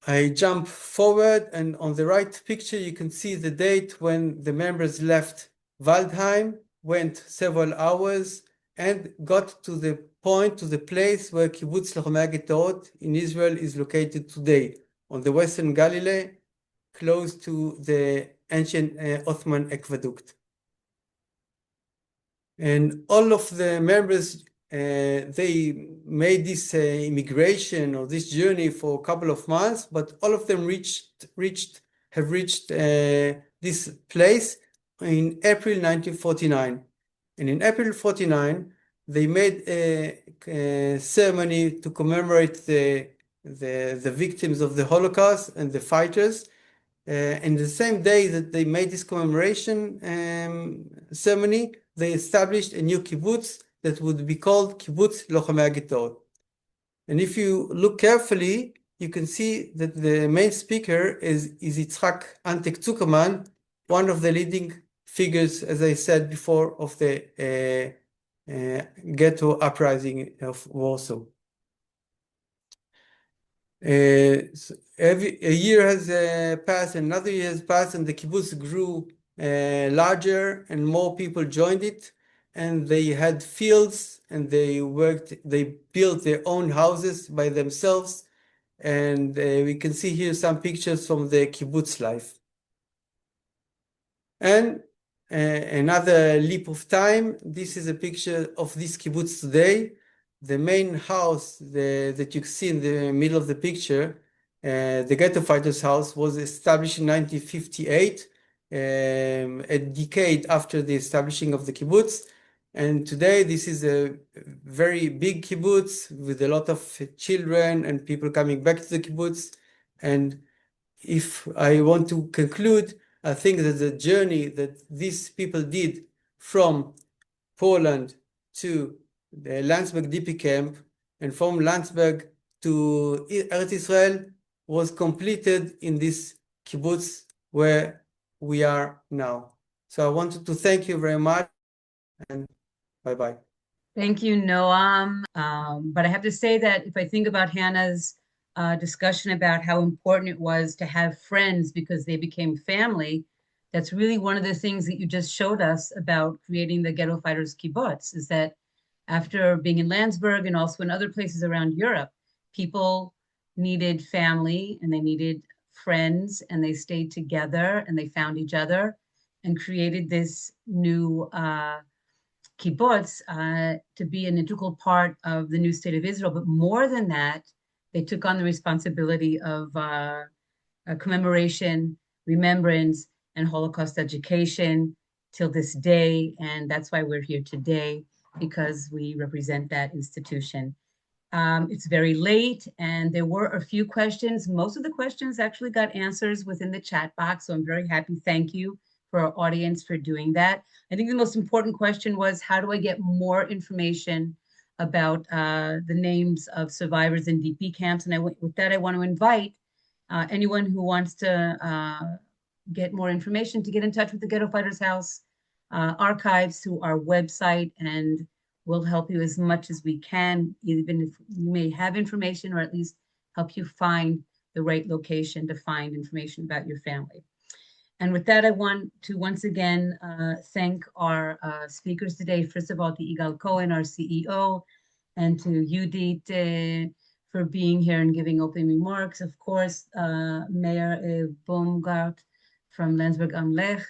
I jump forward, and on the right picture, you can see the date when the members left Waldheim, went several hours, and got to the point, to the place where Kibbutz Lochamei HaGetaot in Israel is located today, on the Western Galilee, close to the ancient Ottoman aqueduct. And all of the members, they made this immigration or this journey for a couple of months, but all of them have reached this place in April 1949. And in April 49, they made a ceremony to commemorate the victims of the Holocaust and the fighters. And the same day that they made this commemoration ceremony, they established a new kibbutz that would be called Kibbutz Lochamei HaGetot. And if you look carefully, you can see that the main speaker is Yitzhak Antek Zuckerman, one of the leading figures, as I said before, of the ghetto uprising of Warsaw. So a year has passed, another year has passed, and the kibbutz grew larger, and more people joined it. And they had fields, and they built their own houses by themselves. And we can see here some pictures from the kibbutz life. And another leap of time, this is a picture of this kibbutz today. The main house that you see in the middle of the picture, the Ghetto Fighters House, was established in 1958, a decade after the establishing of the kibbutz. And today, this is a very big kibbutz with a lot of children and people coming back to the kibbutz. And if I want to conclude, I think that the journey that these people did from Poland to the Landsberg DP camp and from Landsberg to Eretz Israel was completed in this kibbutz where we are now. So I wanted to thank you very much, and bye-bye. Thank you, Noam. But I have to say that if I think about Hannah's discussion about how important it was to have friends because they became family, that's really one of the things that you just showed us about creating the Ghetto Fighters Kibbutz, is that after being in Landsberg and also in other places around Europe, people needed family and they needed friends, and they stayed together and they found each other and created this new kibbutz to be an integral part of the new state of Israel. But more than that, they took on the responsibility of commemoration, remembrance, and Holocaust education till this day. And that's why we're here today, because we represent that institution. It's very late, and there were a few questions. Most of the questions actually got answers within the chat box, so I'm very happy. Thank you for our audience for doing that. I think the most important question was, how do I get more information about the names of survivors in DP camps? And with that, I want to invite anyone who wants to get more information to get in touch with the Ghetto Fighters House archives through our website, and we'll help you as much as we can, even if you may have information, or at least help you find the right location to find information about your family. And with that, I want to once again thank our speakers today. First of all, to Yigal Cohen, our CEO, and to Judith for being here and giving opening remarks. Of course, Mayor Baumgartl from Landsberg am Lech,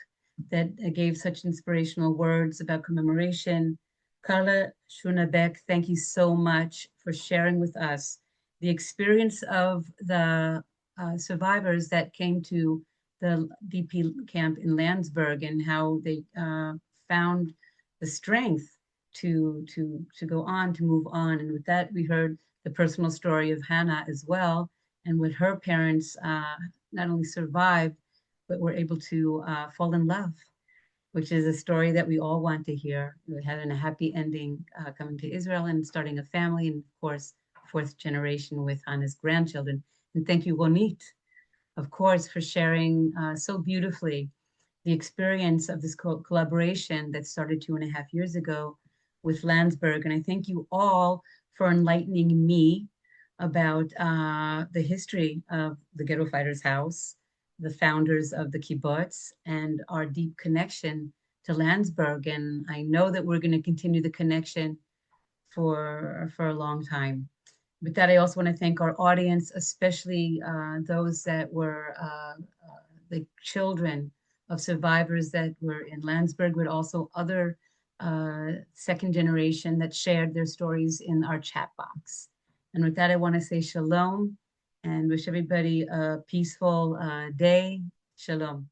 that gave such inspirational words about commemoration. Karla Schönebeck, thank you so much for sharing with us the experience of the survivors that came to the DP camp in Landsberg, and how they found the strength to go on, to move on. And with that, we heard the personal story of Hannah as well, and with her parents not only survived, but were able to fall in love, which is a story that we all want to hear. We had a happy ending coming to Israel and starting a family, and of course, fourth generation with Hannah's grandchildren. And thank you, Ronit, of course, for sharing so beautifully the experience of this collaboration that started 2.5 years ago with Landsberg. And I thank you all for enlightening me about the history of the Ghetto Fighters House, the founders of the kibbutz, and our deep connection to Landsberg. And I know that we're going to continue the connection for a long time. With that, I also want to thank our audience, especially those that were the children of survivors that were in Landsberg, but also other second generation that shared their stories in our chat box. And with that, I want to say shalom and wish everybody a peaceful day. Shalom.